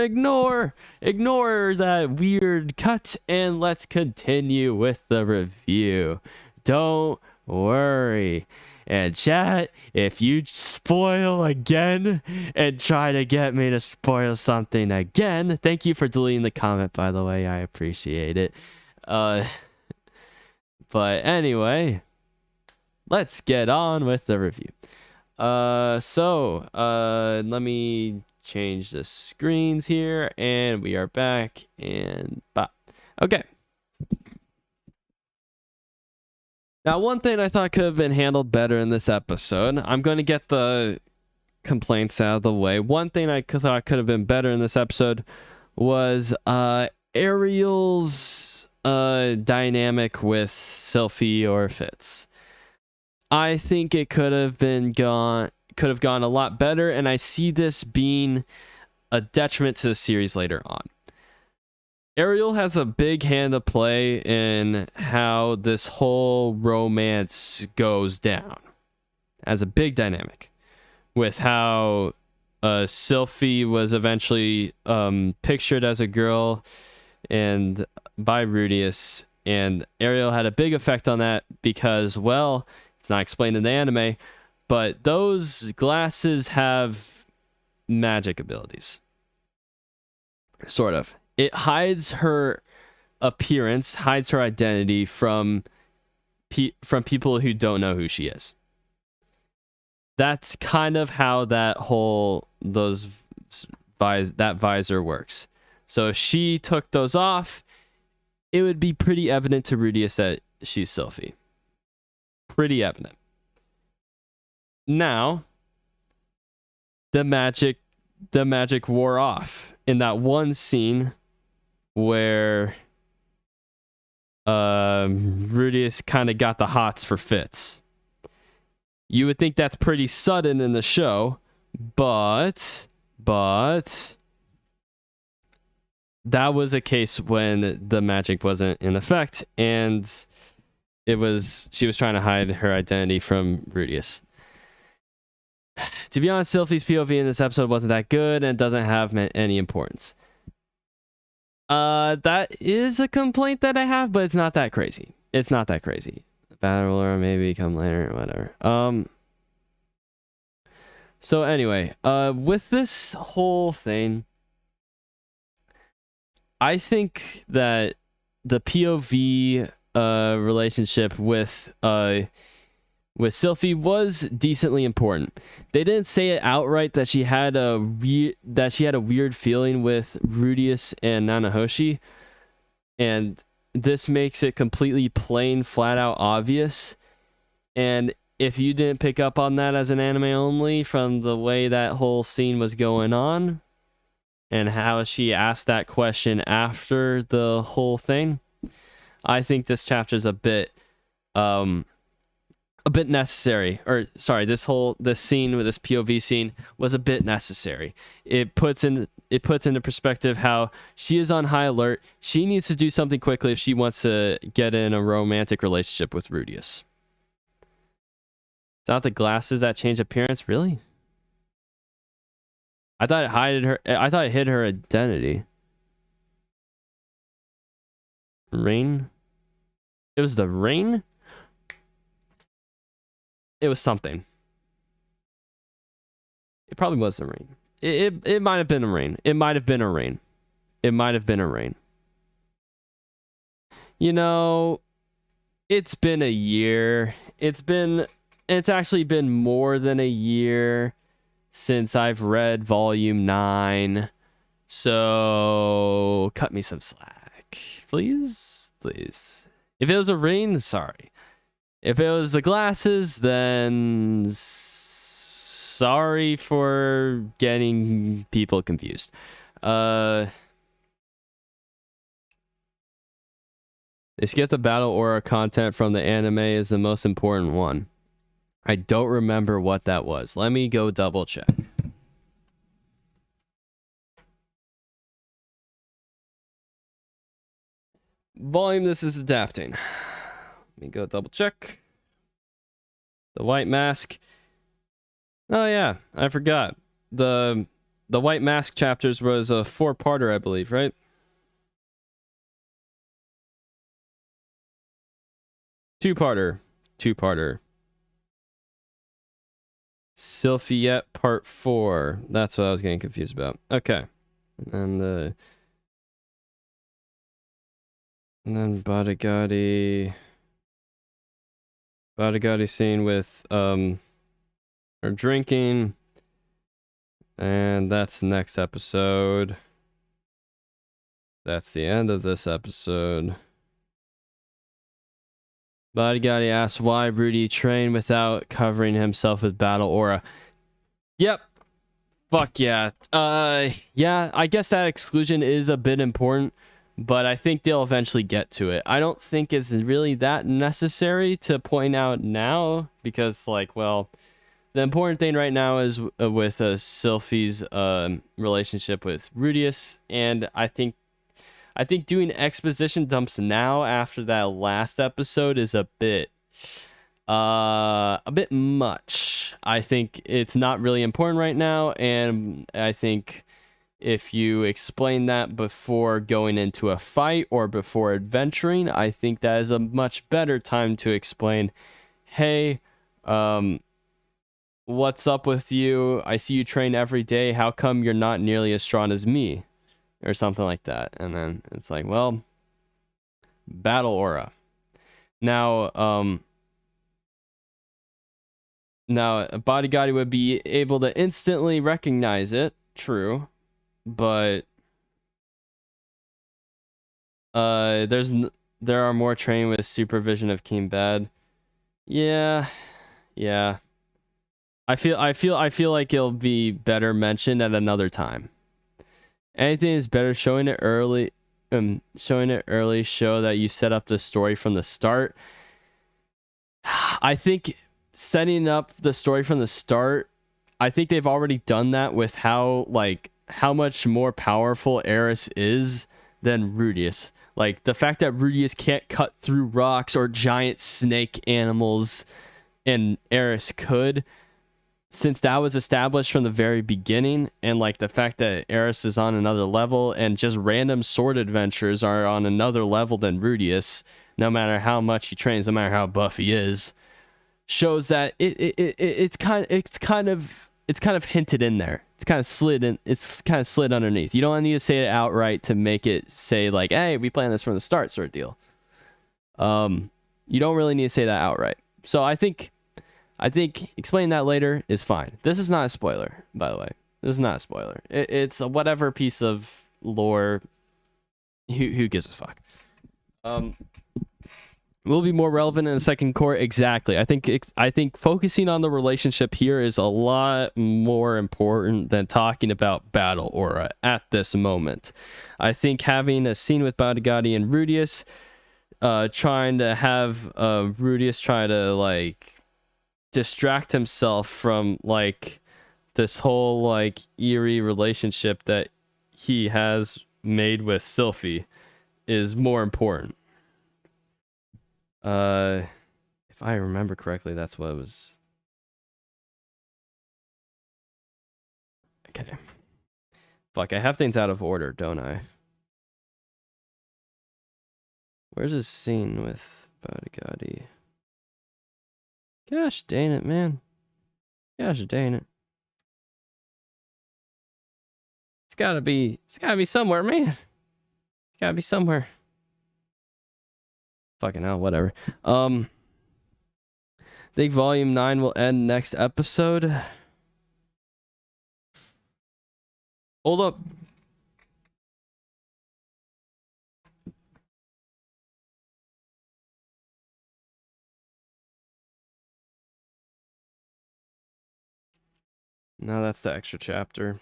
ignore that weird cut and let's continue with the review. Don't worry. And chat, if you spoil again and try to get me to spoil something again, thank you for deleting the comment, by the way. I appreciate it. But anyway, let's get on with the review. Let me change the screens here, and we are back, and bop. Okay. Now, one thing I thought could have been handled better in this episode, I'm going to get the complaints out of the way. One thing I thought could have been better in this episode was Ariel's dynamic with Sylphy or Fitz. I think it could have gone a lot better, and I see this being a detriment to the series later on. Ariel has a big hand to play in how this whole romance goes down, as a big dynamic with how Sylphy was eventually pictured as a girl and by Rudius, and Ariel had a big effect on that because, well, it's not explained in the anime, but those glasses have magic abilities. Sort of. It hides her appearance, hides her identity from people who don't know who she is. That's kind of how that visor works. So if she took those off, it would be pretty evident to Rudius that she's Sylphy. Pretty evident. Now, the magic wore off in that one scene where Rudius kind of got the hots for Fitz. You would think that's pretty sudden in the show, but that was a case when the magic wasn't in effect, and she was trying to hide her identity from Rudius. To be honest, Sylphy's POV in this episode wasn't that good and doesn't have any importance. That is a complaint that I have, but it's not that crazy. Battle or maybe come later or whatever. So anyway, with this whole thing, I think that the POV relationship with Sylphy was decently important. They didn't say it outright that she had a weird feeling with Rudius and Nanahoshi, and this makes it completely plain, flat out obvious. And if you didn't pick up on that as an anime only from the way that whole scene was going on and how she asked that question after the whole thing, I think this chapter's a bit a bit necessary. Or sorry, this scene with this POV scene was a bit necessary. It puts into perspective how she is on high alert. She needs to do something quickly if she wants to get in a romantic relationship with Rudius. It's not the glasses that change appearance, really? I thought it hid her identity. Rain? It was the rain? It was something. It probably was the rain. It might have been a rain. It might have been a rain. It might have been a rain. You know, it's been a year. It's actually been more than a year since I've read volume 9. So cut me some slack. Please. Please. If it was a rain, sorry. If it was the glasses, then sorry for getting people confused. They skipped the battle aura content from the anime is the most important one. I don't remember what that was. Let me go double check. Volume, this is adapting. Let me go double check. The white mask. Oh yeah, I forgot. The white mask chapters was a 4-parter, I believe, right? Two-parter. Sylphy part 4. That's what I was getting confused about. Okay. And then Bodyguardy scene with her drinking, and that's next episode. That's the end of this episode. Bodyguardy asks why Rudy trained without covering himself with battle aura. Yep. Fuck yeah. Yeah, I guess that exclusion is a bit important, but I think they'll eventually get to it. I don't think it's really that necessary to point out now, because, like, well, the important thing right now is with Sylphy's relationship with Rudius, and I think doing exposition dumps now after that last episode is a bit much. I think it's not really important right now, and I think if you explain that before going into a fight or before adventuring, I think that is a much better time to explain, hey, what's up with you? I see you train every day. How come you're not nearly as strong as me? Or something like that. And then it's like, well, battle aura. Now a bodyguard would be able to instantly recognize it, true, but there are more training with supervision of King Bad. Yeah. I feel like it'll be better mentioned at another time. Anything is better showing it early. Show that you set up the story from the start. I think setting up the story from the start, I think they've already done that with how much more powerful Eris is than Rudius. Like, the fact that Rudius can't cut through rocks or giant snake animals and Eris could, since that was established from the very beginning, and like the fact that Eris is on another level and just random sword adventures are on another level than Rudius, no matter how much he trains, no matter how buff he is, shows that it's kind of hinted in there. It's kind of slid underneath. You don't need to say it outright to make it say like, hey, we planned this from the start sort of deal. You don't really need to say that outright. So I think explaining that later is fine. This is not a spoiler, by the way. This is not a spoiler. It's a whatever piece of lore. Who gives a fuck? Will be more relevant in the second court. Exactly. I think focusing on the relationship here is a lot more important than talking about battle aura at this moment. I think having a scene with Bodyguardy and Rudius, trying to have Rudius try to like distract himself from like this whole like eerie relationship that he has made with Sylphy is more important. If I remember correctly, that's what it was. Okay. Fuck, I have things out of order, don't I? Where's this scene with Bodyguardy? Gosh dang it, man. Gosh dang it. It's gotta be somewhere, man. It's gotta be somewhere. Fucking hell, whatever. I think volume 9 will end next episode. Hold up. No, that's the extra chapter.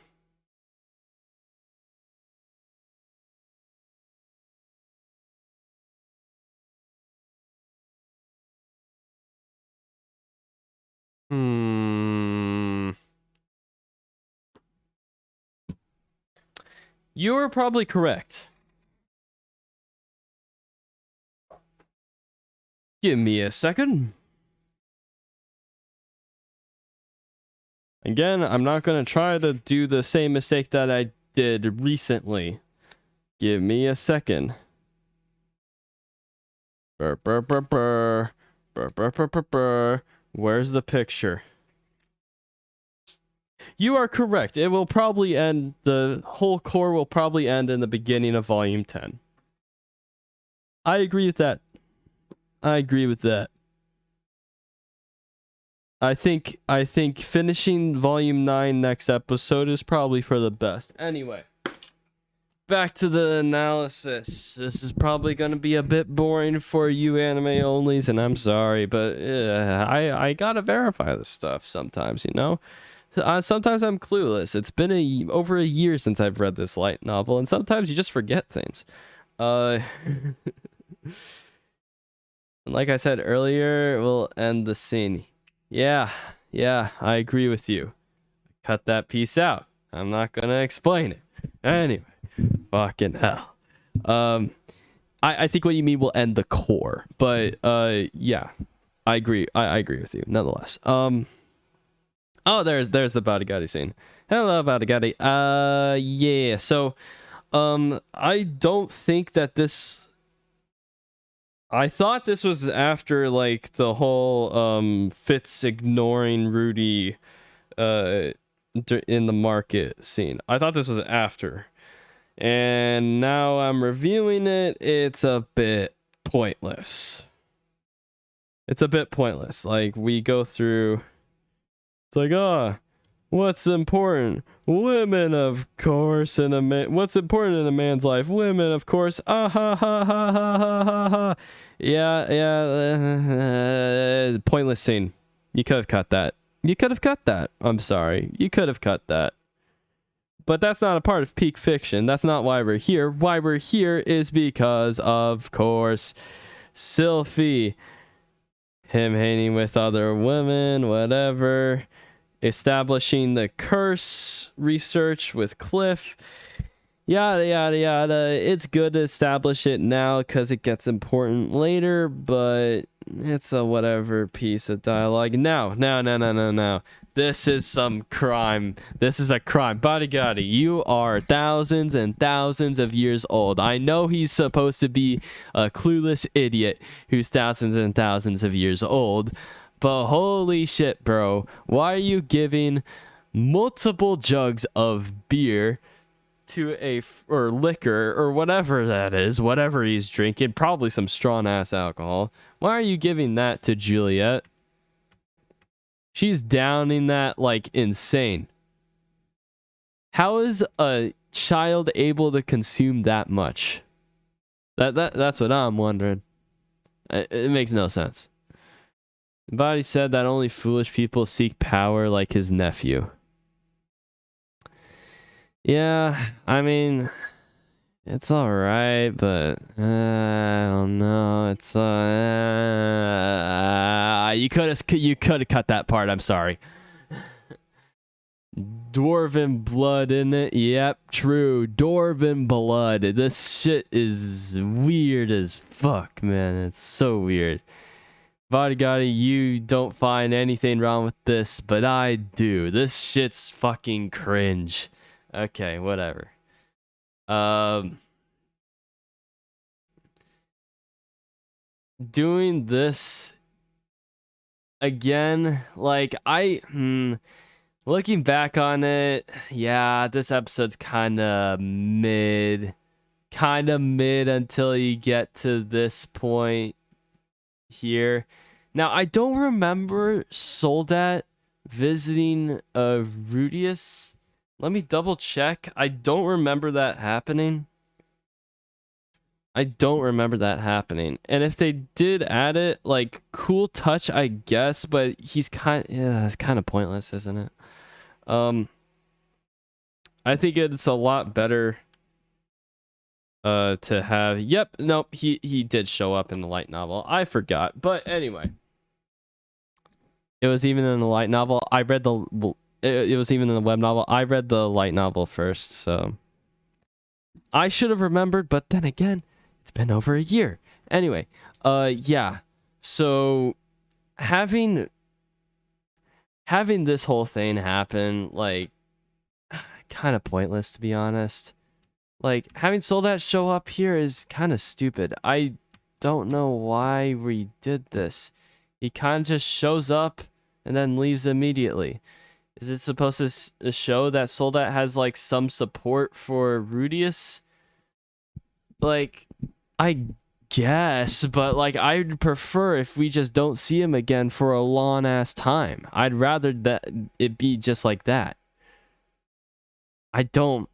You're probably correct. Give me a second. Again, I'm not going to try to do the same mistake that I did recently. Give me a second. Burr, burr, burr, burr. Burr, burr, burr, burr, burr. Where's the picture? You are correct. It will probably end, the whole core will probably end in the beginning of volume 10. I agree with that. I agree with that. I think finishing volume 9 next episode is probably for the best. Anyway, back to the analysis. This is probably going to be a bit boring for you anime onlys, and I'm sorry, but I gotta verify this stuff sometimes, you know? Sometimes I'm clueless. It's been over a year since I've read this light novel, and sometimes you just forget things. Like I said earlier, we'll end the scene. Yeah, I agree with you. Cut that piece out. I'm not gonna explain it. Anyway, fucking hell. I think what you mean will end the core, but yeah, I agree. I agree with you nonetheless. Oh, there's the bodyguard scene. Hello, bodyguard. Yeah. So, I don't think that this. I thought this was after like the whole Fitz ignoring Rudy in the market scene. I thought this was after. And now I'm reviewing it. It's a bit pointless. It's a bit pointless. Like we go through, it's like, what's important? Women, of course, in a man. What's important in a man's life? Women, of course. Ah ha ha ha ha ha ha ha. Yeah. Pointless scene. You could have cut that. You could have cut that. I'm sorry. You could have cut that. But that's not a part of peak fiction. That's not why we're here. Why we're here is because, of course, Sylphy. Him hanging with other women, whatever. Establishing the curse research with Cliff. Yada, yada, yada. It's good to establish it now because it gets important later, but it's a whatever piece of dialogue. No. This is some crime. This is a crime. Bodyguard, you are thousands and thousands of years old. I know he's supposed to be a clueless idiot who's thousands and thousands of years old, but holy shit, bro. Why are you giving multiple jugs of beer to or liquor or whatever that is, whatever he's drinking, probably some strong ass alcohol. Why are you giving that to Juliet? She's downing that like insane. How is a child able to consume that much? That's what I'm wondering. It makes no sense. The body said that only foolish people seek power like his nephew. Yeah, I mean, It's all right, but I don't know. It's you could have cut that part. I'm sorry. Dwarven blood in it. Yep, true. Dwarven blood. This shit is weird as fuck, man. It's so weird. Bodyguard, you don't find anything wrong with this, but I do. This shit's fucking cringe. Okay, whatever. Doing this again, like looking back on it, yeah, this episode's kind of mid until you get to this point here. Now, I don't remember Soldat visiting Rudius. Let me double check. I don't remember that happening. And if they did add it, like, cool touch, I guess, but it's kind of pointless, isn't it? I think it's a lot better to have. Yep, nope, he did show up in the light novel. I forgot, but anyway, it was even in the light novel. I read it was even in the web novel. I read the light novel first, so I should have remembered, but then again, it's been over a year. Anyway, yeah, so having this whole thing happen, like, kind of pointless, to be honest. Like, having Soldat show up here is kind of stupid. I don't know why we did this. He kind of just shows up and then leaves immediately. Is it supposed to show that Soldat has, like, some support for Rudius? Like, I guess, but, like, I'd prefer if we just don't see him again for a long ass time. I'd rather that it be just like that. I don't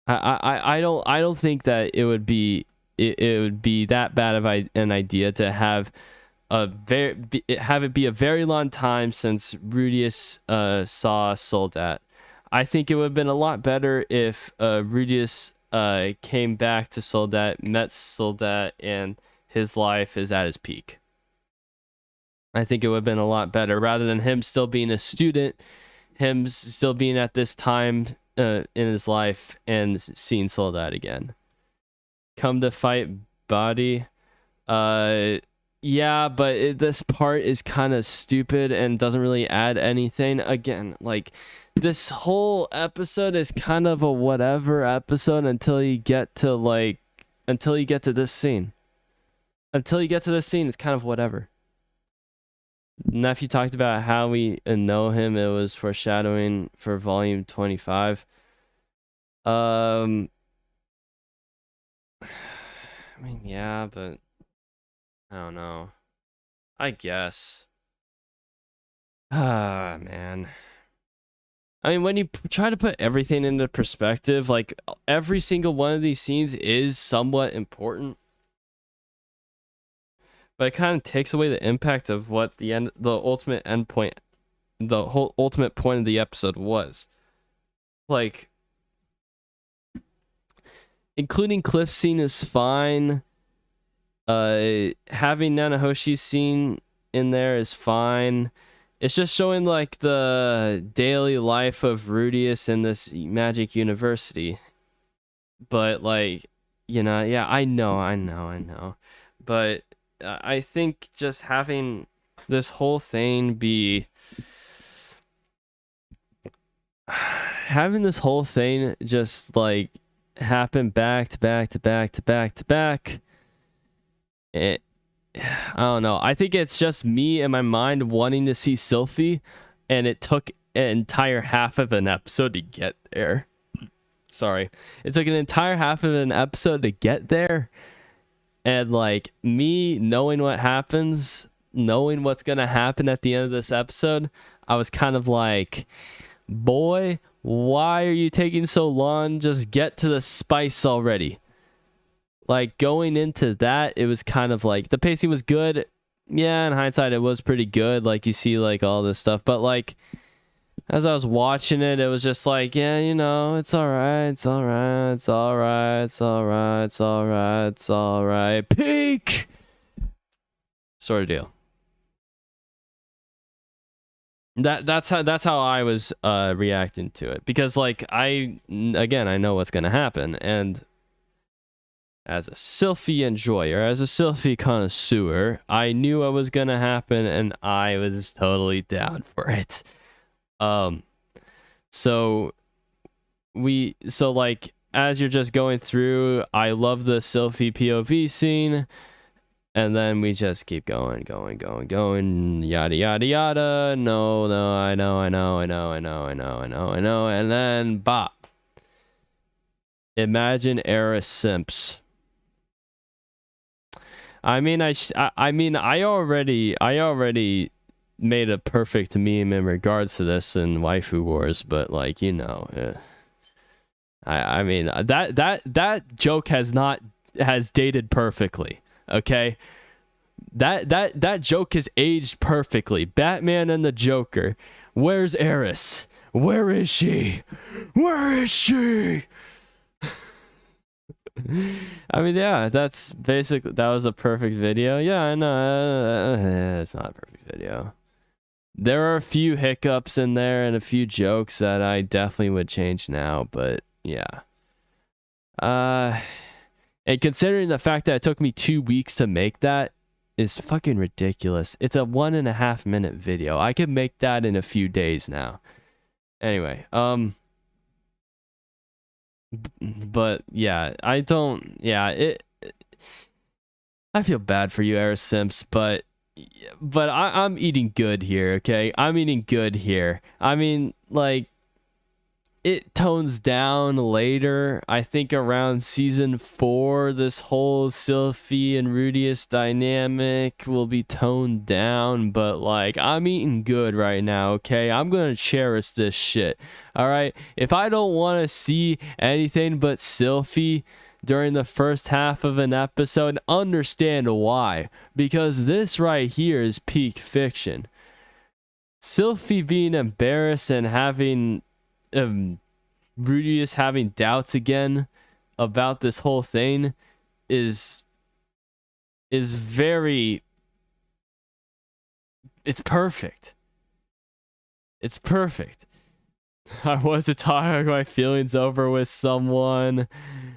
think that it would be that bad of an idea to have it be a very long time since Rudius saw Soldat. I think it would have been a lot better if Rudius came back to Soldat, met Soldat, and his life is at his peak. I think it would have been a lot better rather than him still being a student, him still being at this time in his life and seeing Soldat again. Come to fight body. Yeah, but this part is kind of stupid and doesn't really add anything. Again, like, this whole episode is kind of a whatever episode until you get to this scene. Until you get to this scene, it's kind of whatever. Nephew talked about how we know him. It was foreshadowing for volume 25. I mean, yeah, but I don't know. I guess. Ah, man. I mean, when you try to put everything into perspective, like, every single one of these scenes is somewhat important. But it kind of takes away the impact of what the ultimate end point, the whole ultimate point of the episode was. Like, including Cliff's scene is fine. Having Nanohoshi's scene in there is fine. It's just showing, like, the daily life of Rudius in this magic university. But, like, you know, yeah, I know. But I think just having this whole thing just, like, happen back to back. I don't know. I think it's just me and my mind wanting to see Sylphy, and it took an entire half of an episode to get there. Sorry. It took an entire half of an episode to get there. And, like, me knowing what happens, knowing what's going to happen at the end of this episode, I was kind of like, boy, why are you taking so long? Just get to the spice already. Like, going into that, it was kind of like, the pacing was good. Yeah, in hindsight, it was pretty good. Like, you see, like, all this stuff. But, like, As I was watching it, it was just like, yeah, you know, it's alright, it's alright, it's alright, it's alright, it's alright, it's alright. Peak! Sort of deal. That's how I was reacting to it, because like I know what's gonna happen, and as a Sylphy enjoyer, as a Sylphy connoisseur, I knew what was gonna happen, and I was totally down for it. So like as you're just going through, I love the Sylphy POV scene. And then we just keep going, yada, yada, yada. No, I know. And then, bop. Imagine Eris simps. I mean, I already made a perfect meme in regards to this in Waifu Wars, but like, you know, I mean, that joke has dated perfectly. Okay, that joke has aged perfectly. Batman and the Joker. Where's Eris? Where is she? Where is she? I mean, yeah, that's basically, that was a perfect video. Yeah, I know, it's not a perfect video. There are a few hiccups in there and a few jokes that I definitely would change now, but yeah. And considering the fact that it took me 2 weeks to make that is fucking ridiculous. It's a 1.5 minute video. I could make that in a few days now. Anyway, but yeah, I feel bad for you, Eris Simps, but I'm eating good here, okay? I'm eating good here. I mean, like, it tones down later. I think around season 4, this whole Sylphy and Rudius dynamic will be toned down, but like, I'm eating good right now, okay? I'm gonna cherish this shit, alright? If I don't want to see anything but Sylphy during the first half of an episode, understand why. Because this right here is peak fiction. Sylphy being embarrassed and having Rudius having doubts again about this whole thing is very, it's perfect. It's perfect. I want to talk my feelings over with someone.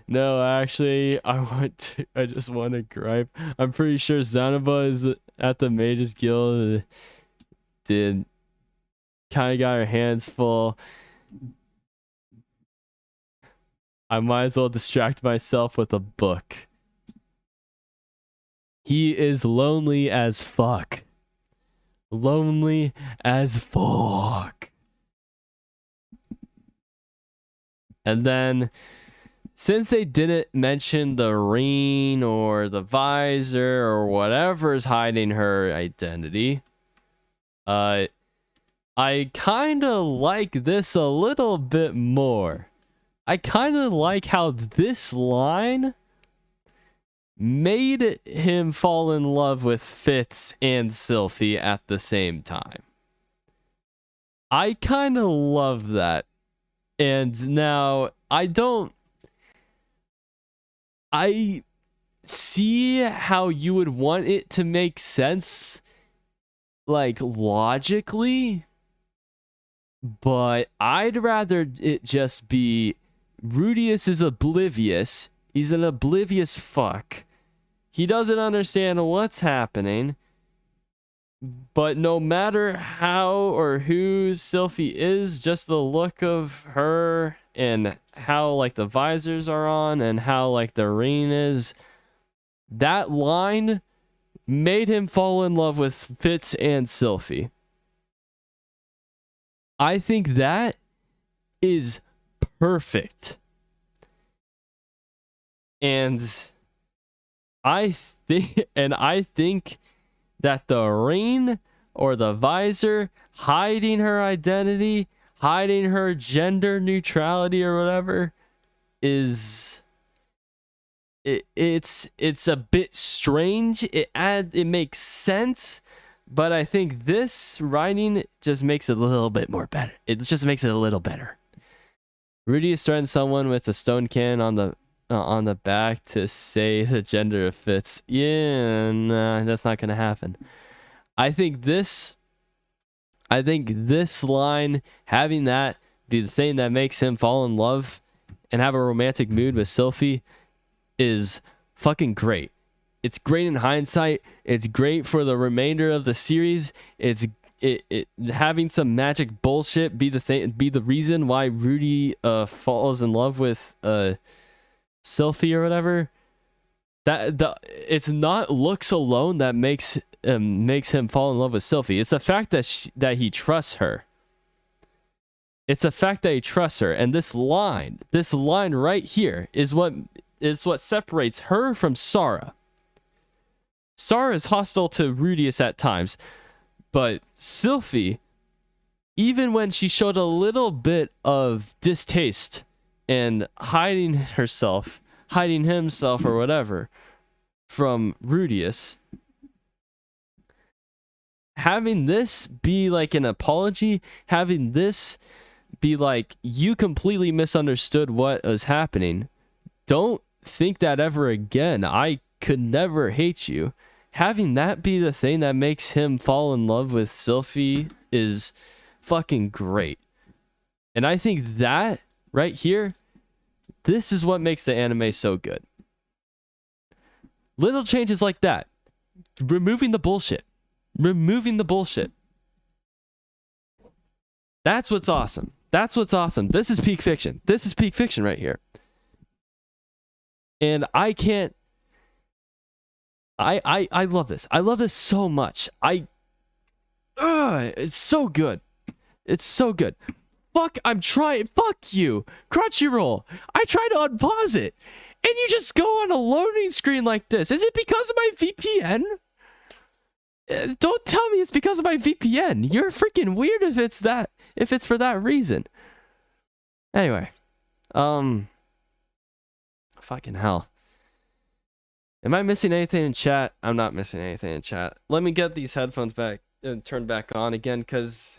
No, actually, I just want to gripe. I'm pretty sure Zanaba is at the Mages Guild. Did kind of got her hands full. I might as well distract myself with a book. He is lonely as fuck. Lonely as fuck. And then, since they didn't mention the ring or the visor or whatever's hiding her identity, I kind of like this a little bit more. I kind of like how this line made him fall in love with Fitz and Sylphy at the same time. I kind of love that. And now, I see how you would want it to make sense, like, logically, but I'd rather it just be Rudius is oblivious. He's an oblivious fuck. He doesn't understand what's happening. But no matter how or who Sylphy is, just the look of her and how like the visors are on and how like the ring is, that line made him fall in love with Fitz and Sylphy. I think that is perfect. And I think that the ring or the visor hiding her identity, hiding her gender neutrality or whatever, it's a bit strange. It makes sense, But I think this writing just makes it a little bit more better. It just makes it a little better. Rudy threatens someone with a stone cannon on the back to say the gender of Fitz. Yeah, nah, that's not gonna happen. I think this line, having that be the thing that makes him fall in love and have a romantic mood with Sylphy, is fucking great. It's great in hindsight. It's great for the remainder of the series. It having some magic bullshit be the reason why Rudy falls in love with Sylphy or whatever. It's not looks alone that makes him fall in love with Sylphy. It's the fact that he trusts her. It's a fact that he trusts her, and this line right here is what separates her from Sarah. Sarah is hostile to Rudius at times, but Sylphy, even when she showed a little bit of distaste and hiding himself or whatever from Rudius, having this be like an apology, having this be like, you completely misunderstood what was happening. Don't think that ever again. I could never hate you. Having that be the thing that makes him fall in love with Sylphy is fucking great. And I think that right here, this is what makes the anime so good. Little changes like that. Removing the bullshit. That's what's awesome. This is peak fiction. This is peak fiction right here. And I love this. I love this so much. It's so good. It's so good. Fuck you. Crunchyroll. I tried to unpause it, and you just go on a loading screen like this. Is it because of my VPN? Don't tell me it's because of my VPN. You're freaking weird if it's for that reason. Anyway, fucking hell. Am I missing anything in chat? I'm not missing anything in chat. Let me get these headphones back and turned back on again, because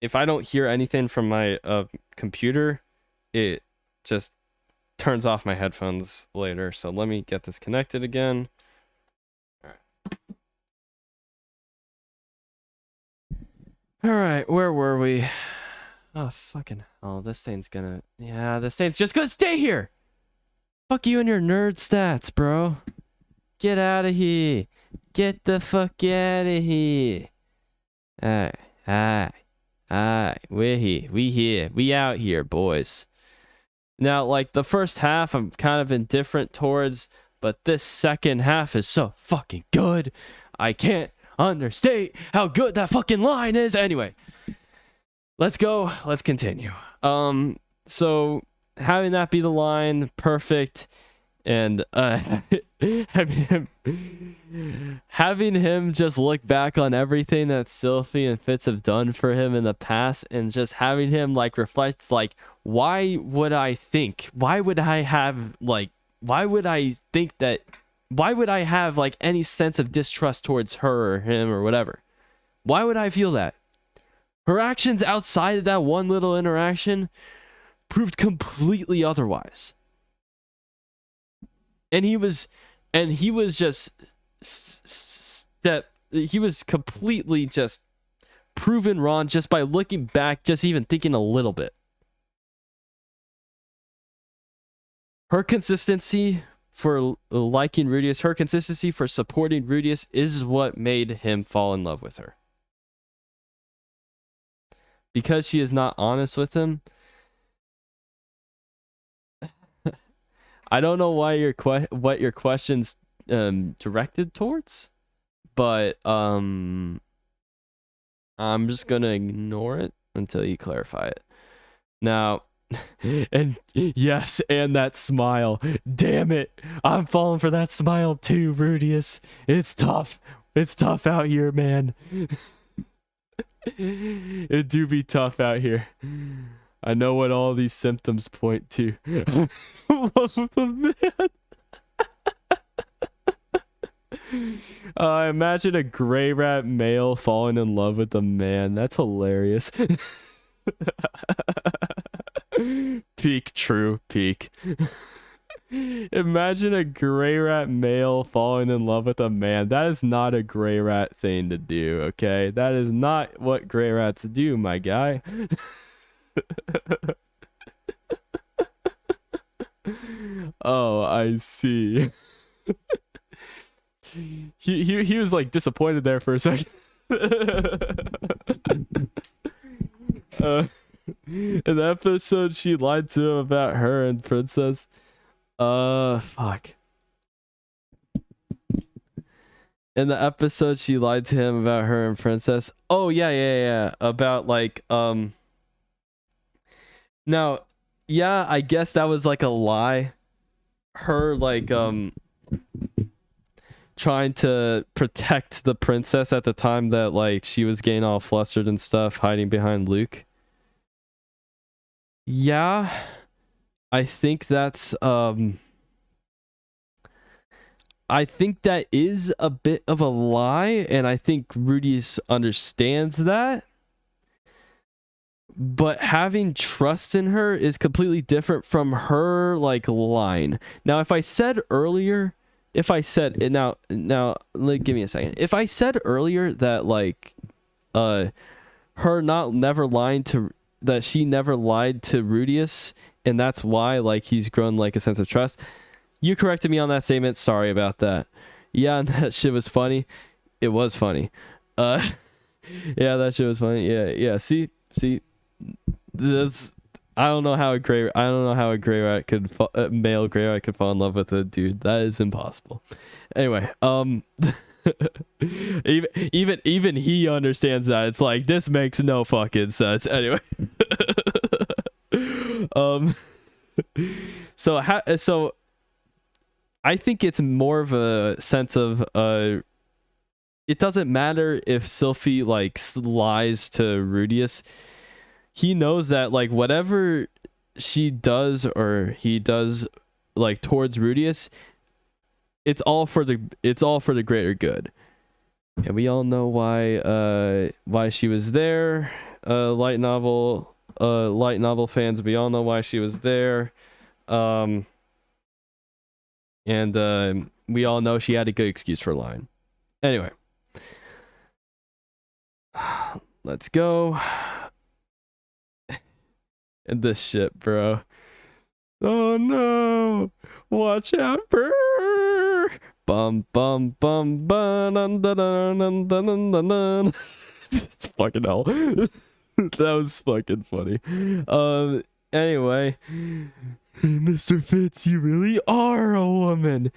if I don't hear anything from my computer, it just turns off my headphones later. So let me get this connected again. All right, where were we? Oh, fucking hell. This thing's just gonna stay here. Fuck you and your nerd stats, bro. Get out of here. Get the fuck out of here. Alright. We're here. We out here, boys. Now, like, the first half I'm kind of indifferent towards, but this second half is so fucking good. I can't understate how good that fucking line is. Anyway, let's go. Let's continue. So having that be the line, perfect. And having him just look back on everything that Sylphy and Fitz have done for him in the past, and just having him like reflect, like, why would I have like any sense of distrust towards her or him or whatever? Why would I feel that? Her actions outside of that one little interaction proved completely otherwise. And he was completely just proven wrong just by looking back, just even thinking a little bit. Her consistency for liking Rudius, her consistency for supporting Rudius is what made him fall in love with her. Because she is not honest with him, I don't know why what your question's directed towards, but I'm just gonna ignore it until you clarify it. Now, and yes, and that smile. Damn it, I'm falling for that smile too, Rudius. It's tough. It's tough out here, man. It do be tough out here. I know what all these symptoms point to. Love of the man. Imagine a gray rat male falling in love with a man. That's hilarious. Peak, true, peak. Imagine a gray rat male falling in love with a man. That is not a gray rat thing to do, okay? That is not what gray rats do, my guy. Oh, I see. He was like disappointed there for a second. In the episode, she lied to him about her and Princess. Fuck. In the episode, she lied to him about her and Princess. Oh, yeah. About, like, Now, yeah, I guess that was, like, a lie. Her, like, trying to protect the princess at the time that, like, she was getting all flustered and stuff, hiding behind Luke. Yeah. I think that's, I think that is a bit of a lie, and I think Rudius understands that. But having trust in her is completely different from her, like, lying. Now, if I said earlier, now, like, give me a second. If I said earlier that, like, her never lying to, that she never lied to Rudius, and that's why, like, he's grown, like, a sense of trust. You corrected me on that statement. Sorry about that. Yeah, and that shit was funny. It was funny. Yeah, that shit was funny. Yeah. See, this. I don't know how a gray rat could a male gray rat could fall in love with a dude. That is impossible. Anyway, even he understands that. It's like, this makes no fucking sense. Anyway. So I think it's more of a sense of it doesn't matter if Sylphy, like, lies to Rudius. He knows that, like, whatever she does or he does, like, towards Rudius, it's all for the greater good. And we all know why she was there. Light novel fans, we all know why she was there. And we all know she had a good excuse for lying. Anyway, let's go. And this shit, bro. Oh no! Watch out, brr! Bum bum bum bum dun dun dun dun dun dun dun. It's fucking hell. That was fucking funny. Anyway, Mr. Fitz, you really are a woman.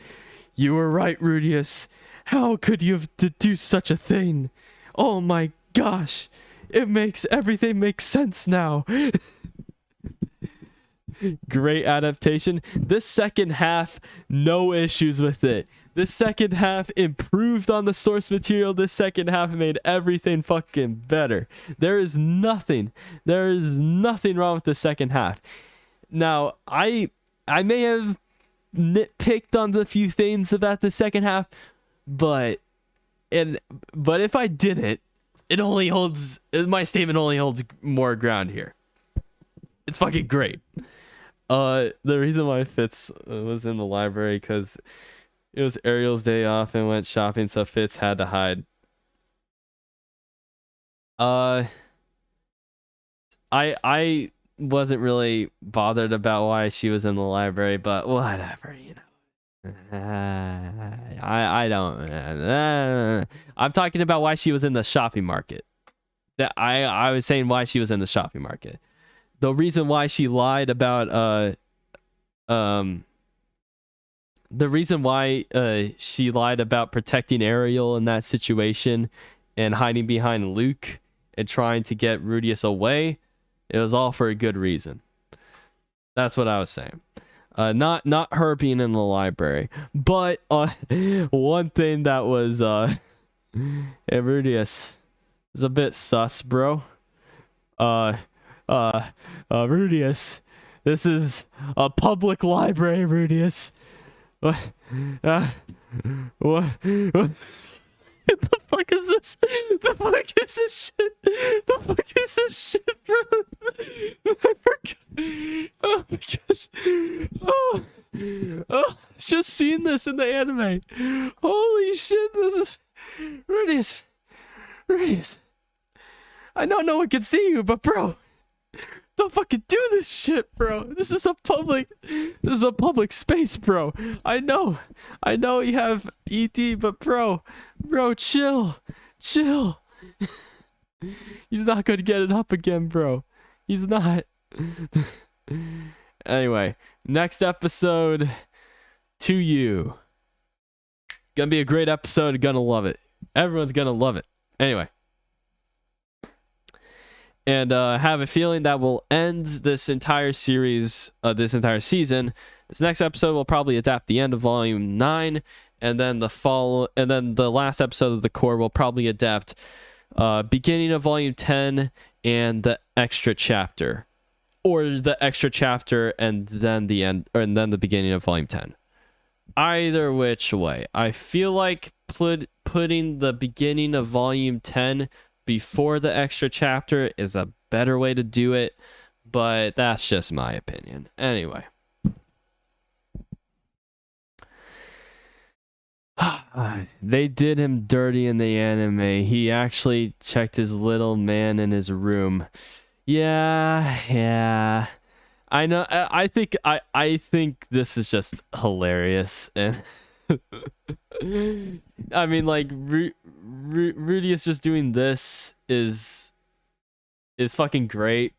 You were right, Rudius. How could you have deduced such a thing? Oh my gosh, everything makes sense now. Great adaptation. This second half, no issues with it. This second half improved on the source material. This second half made everything fucking better. There is nothing wrong with the second half. Now, I may have nitpicked on the few things about the second half, but if I didn't, my statement only holds more ground here. It's fucking great. The reason why Fitz was in the library because it was Ariel's day off and went shopping, so Fitz had to hide. I wasn't really bothered about why she was in the library, but whatever, you know. I don't. I'm talking about why she was in the shopping market. That I was saying why she was in the shopping market. The reason why she lied about she lied about protecting Ariel in that situation and hiding behind Luke and trying to get Rudius away, it was all for a good reason. That's what I was saying. Not her being in the library, but one thing that was hey, Rudius is a bit sus, bro. Rudius, this is a public library, Rudius. What? What the fuck is this? The fuck is this shit? The fuck is this shit, bro? I forgot. Oh my gosh. Oh. Oh, just seen this in the anime. Holy shit, this is Rudius. Rudius. I know no one can see you, but bro, don't fucking do this shit, bro. This is a public space, bro. I know you have ED, but bro, chill. He's not gonna get it up again, bro. He's not. Anyway, next episode, To You. Gonna be a great episode. Gonna love it. Everyone's gonna love it. Anyway. And I have a feeling that will end this entire series, this entire season. This next episode will probably adapt the end of Volume 9, and then the last episode of the core will probably adapt beginning of Volume 10 and the extra chapter. Or the extra chapter and then the end, and then the beginning of Volume 10. Either which way. I feel like putting the beginning of Volume 10 before the extra chapter is a better way to do it, but that's just my opinion. Anyway. They did him dirty in the anime. He actually checked his little man in his room. Yeah. I know. I think this is just hilarious, and I mean, like, Rudy is just doing this is fucking great,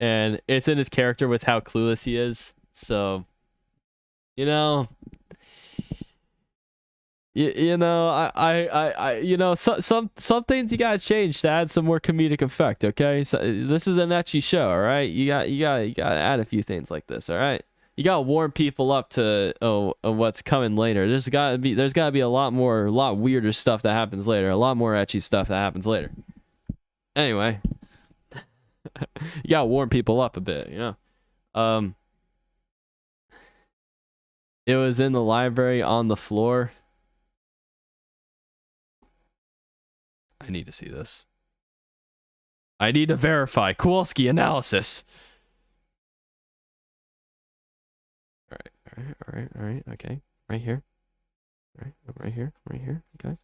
and it's in his character with how clueless he is. So, you know. You know, some things you gotta change to add some more comedic effect. Okay, so this is an ecchi show, all right. You gotta add a few things like this, all right. You gotta warm people up to what's coming later. There's gotta be a lot weirder stuff that happens later, a lot more ecchi stuff that happens later. Anyway, you gotta warm people up a bit, you know. It was in the library on the floor. I need to see this. I need to verify. Kowalski analysis. All right. Okay. Right here. Right here. Okay.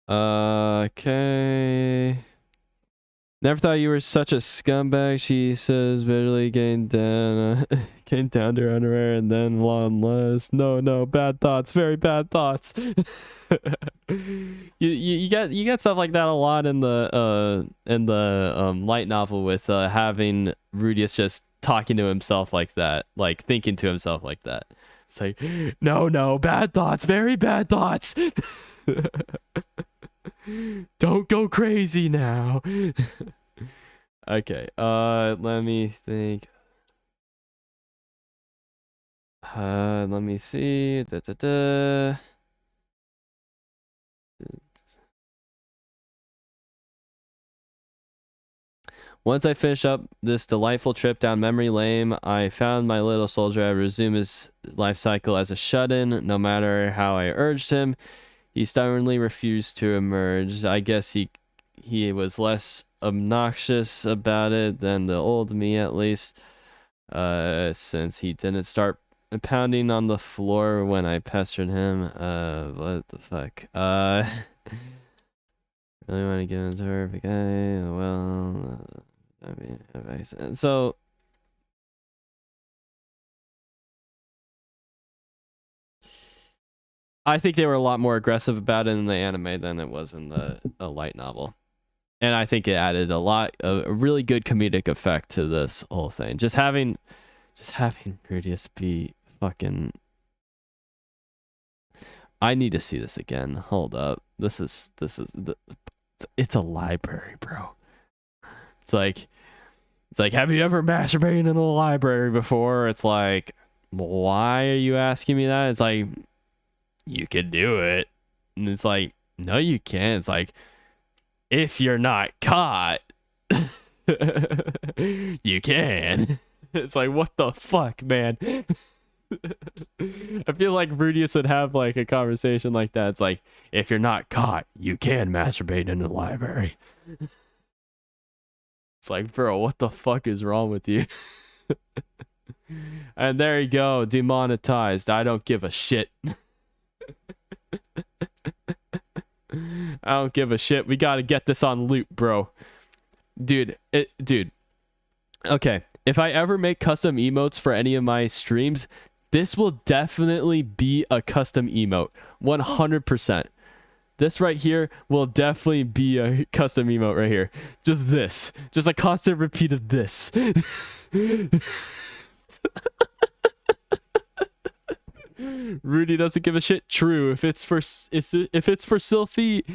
Okay. Never thought you were such a scumbag, she says, bitterly getting down to her underwear and then long less. No, bad thoughts, very bad thoughts. you get stuff like that a lot in the light novel with having Rudius just talking to himself like that, like thinking to himself like that. It's like, no, bad thoughts, very bad thoughts. Don't go crazy now. Okay, let me think. Let me see. Once I finished up this delightful trip down memory lane, I found my little soldier had resumed his life cycle as a shut-in. No matter how I urged him, he stubbornly refused to emerge. I guess he was less obnoxious about it than the old me, at least, since he didn't start pounding on the floor when I pestered him. What the fuck? Really want to get into her, okay? Well, I mean, so. I think they were a lot more aggressive about it in the anime than it was in the light novel. And I think it added a really good comedic effect to this whole thing. Just having Rudius be fucking... I need to see this again. Hold up. It's a library, bro. It's like, have you ever masturbated in a library before? It's like, why are you asking me that? It's like, you could do it. And it's like, no, you can't. It's like, if you're not caught, you can. It's like, what the fuck, man? I feel like Rudius would have like a conversation like that. It's like, if you're not caught, you can masturbate in the library. It's like, bro, what the fuck is wrong with you? And there you go, demonetized. I don't give a shit. I don't give a shit. We gotta get this on loop, bro. Dude. Okay, if I ever make custom emotes for any of my streams, this will definitely be a custom emote. 100%. This right here will definitely be a custom emote right here. Just this. Just a constant repeat of this. Rudy doesn't give a shit. True. If it's for Sylphy,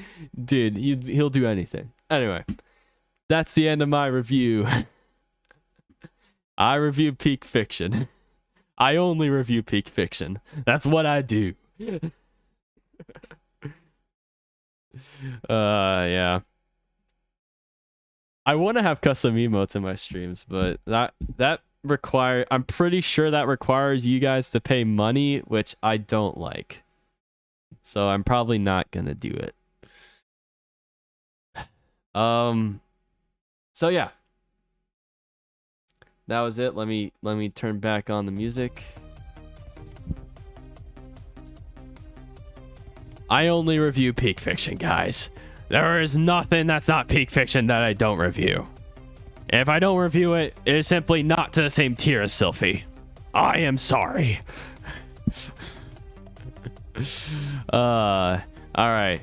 dude, he'll do anything. Anyway, that's the end of my review. I review peak fiction. I only review peak fiction. That's what I do. Yeah. I want to have custom emotes in my streams, but that I'm pretty sure that requires you guys to pay money, which I don't like. So I'm probably not gonna do it. So yeah. That was it. Let me turn back on the music. I only review peak fiction, guys. There is nothing that's not peak fiction that I don't review. If I don't review it, it is simply not to the same tier as Sylphy. I am sorry. Alright.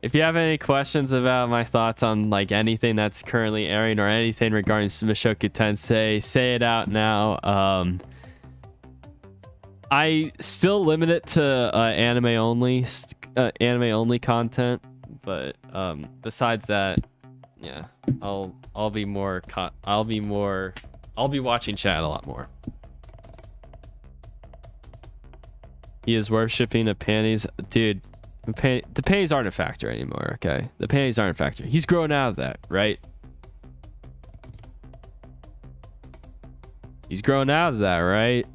If you have any questions about my thoughts on like anything that's currently airing or anything regarding Mushoku Tensei, say it out now. I still limit it to anime only content, but besides that, yeah, I'll be watching chat a lot more. He is worshipping the panties, dude. The panties aren't a factor anymore. Okay, the panties aren't a factor. He's grown out of that, right? He's grown out of that, right?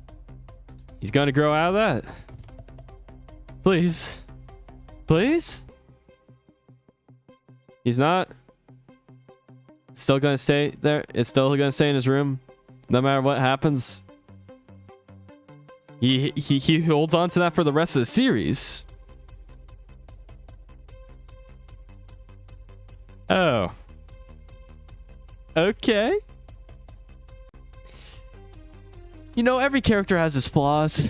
He's gonna grow out of that. Please. Please? He's not? Still gonna stay there? It's still gonna stay in his room? No matter what happens? He holds on to that for the rest of the series. Oh. Okay. You know, every character has his flaws.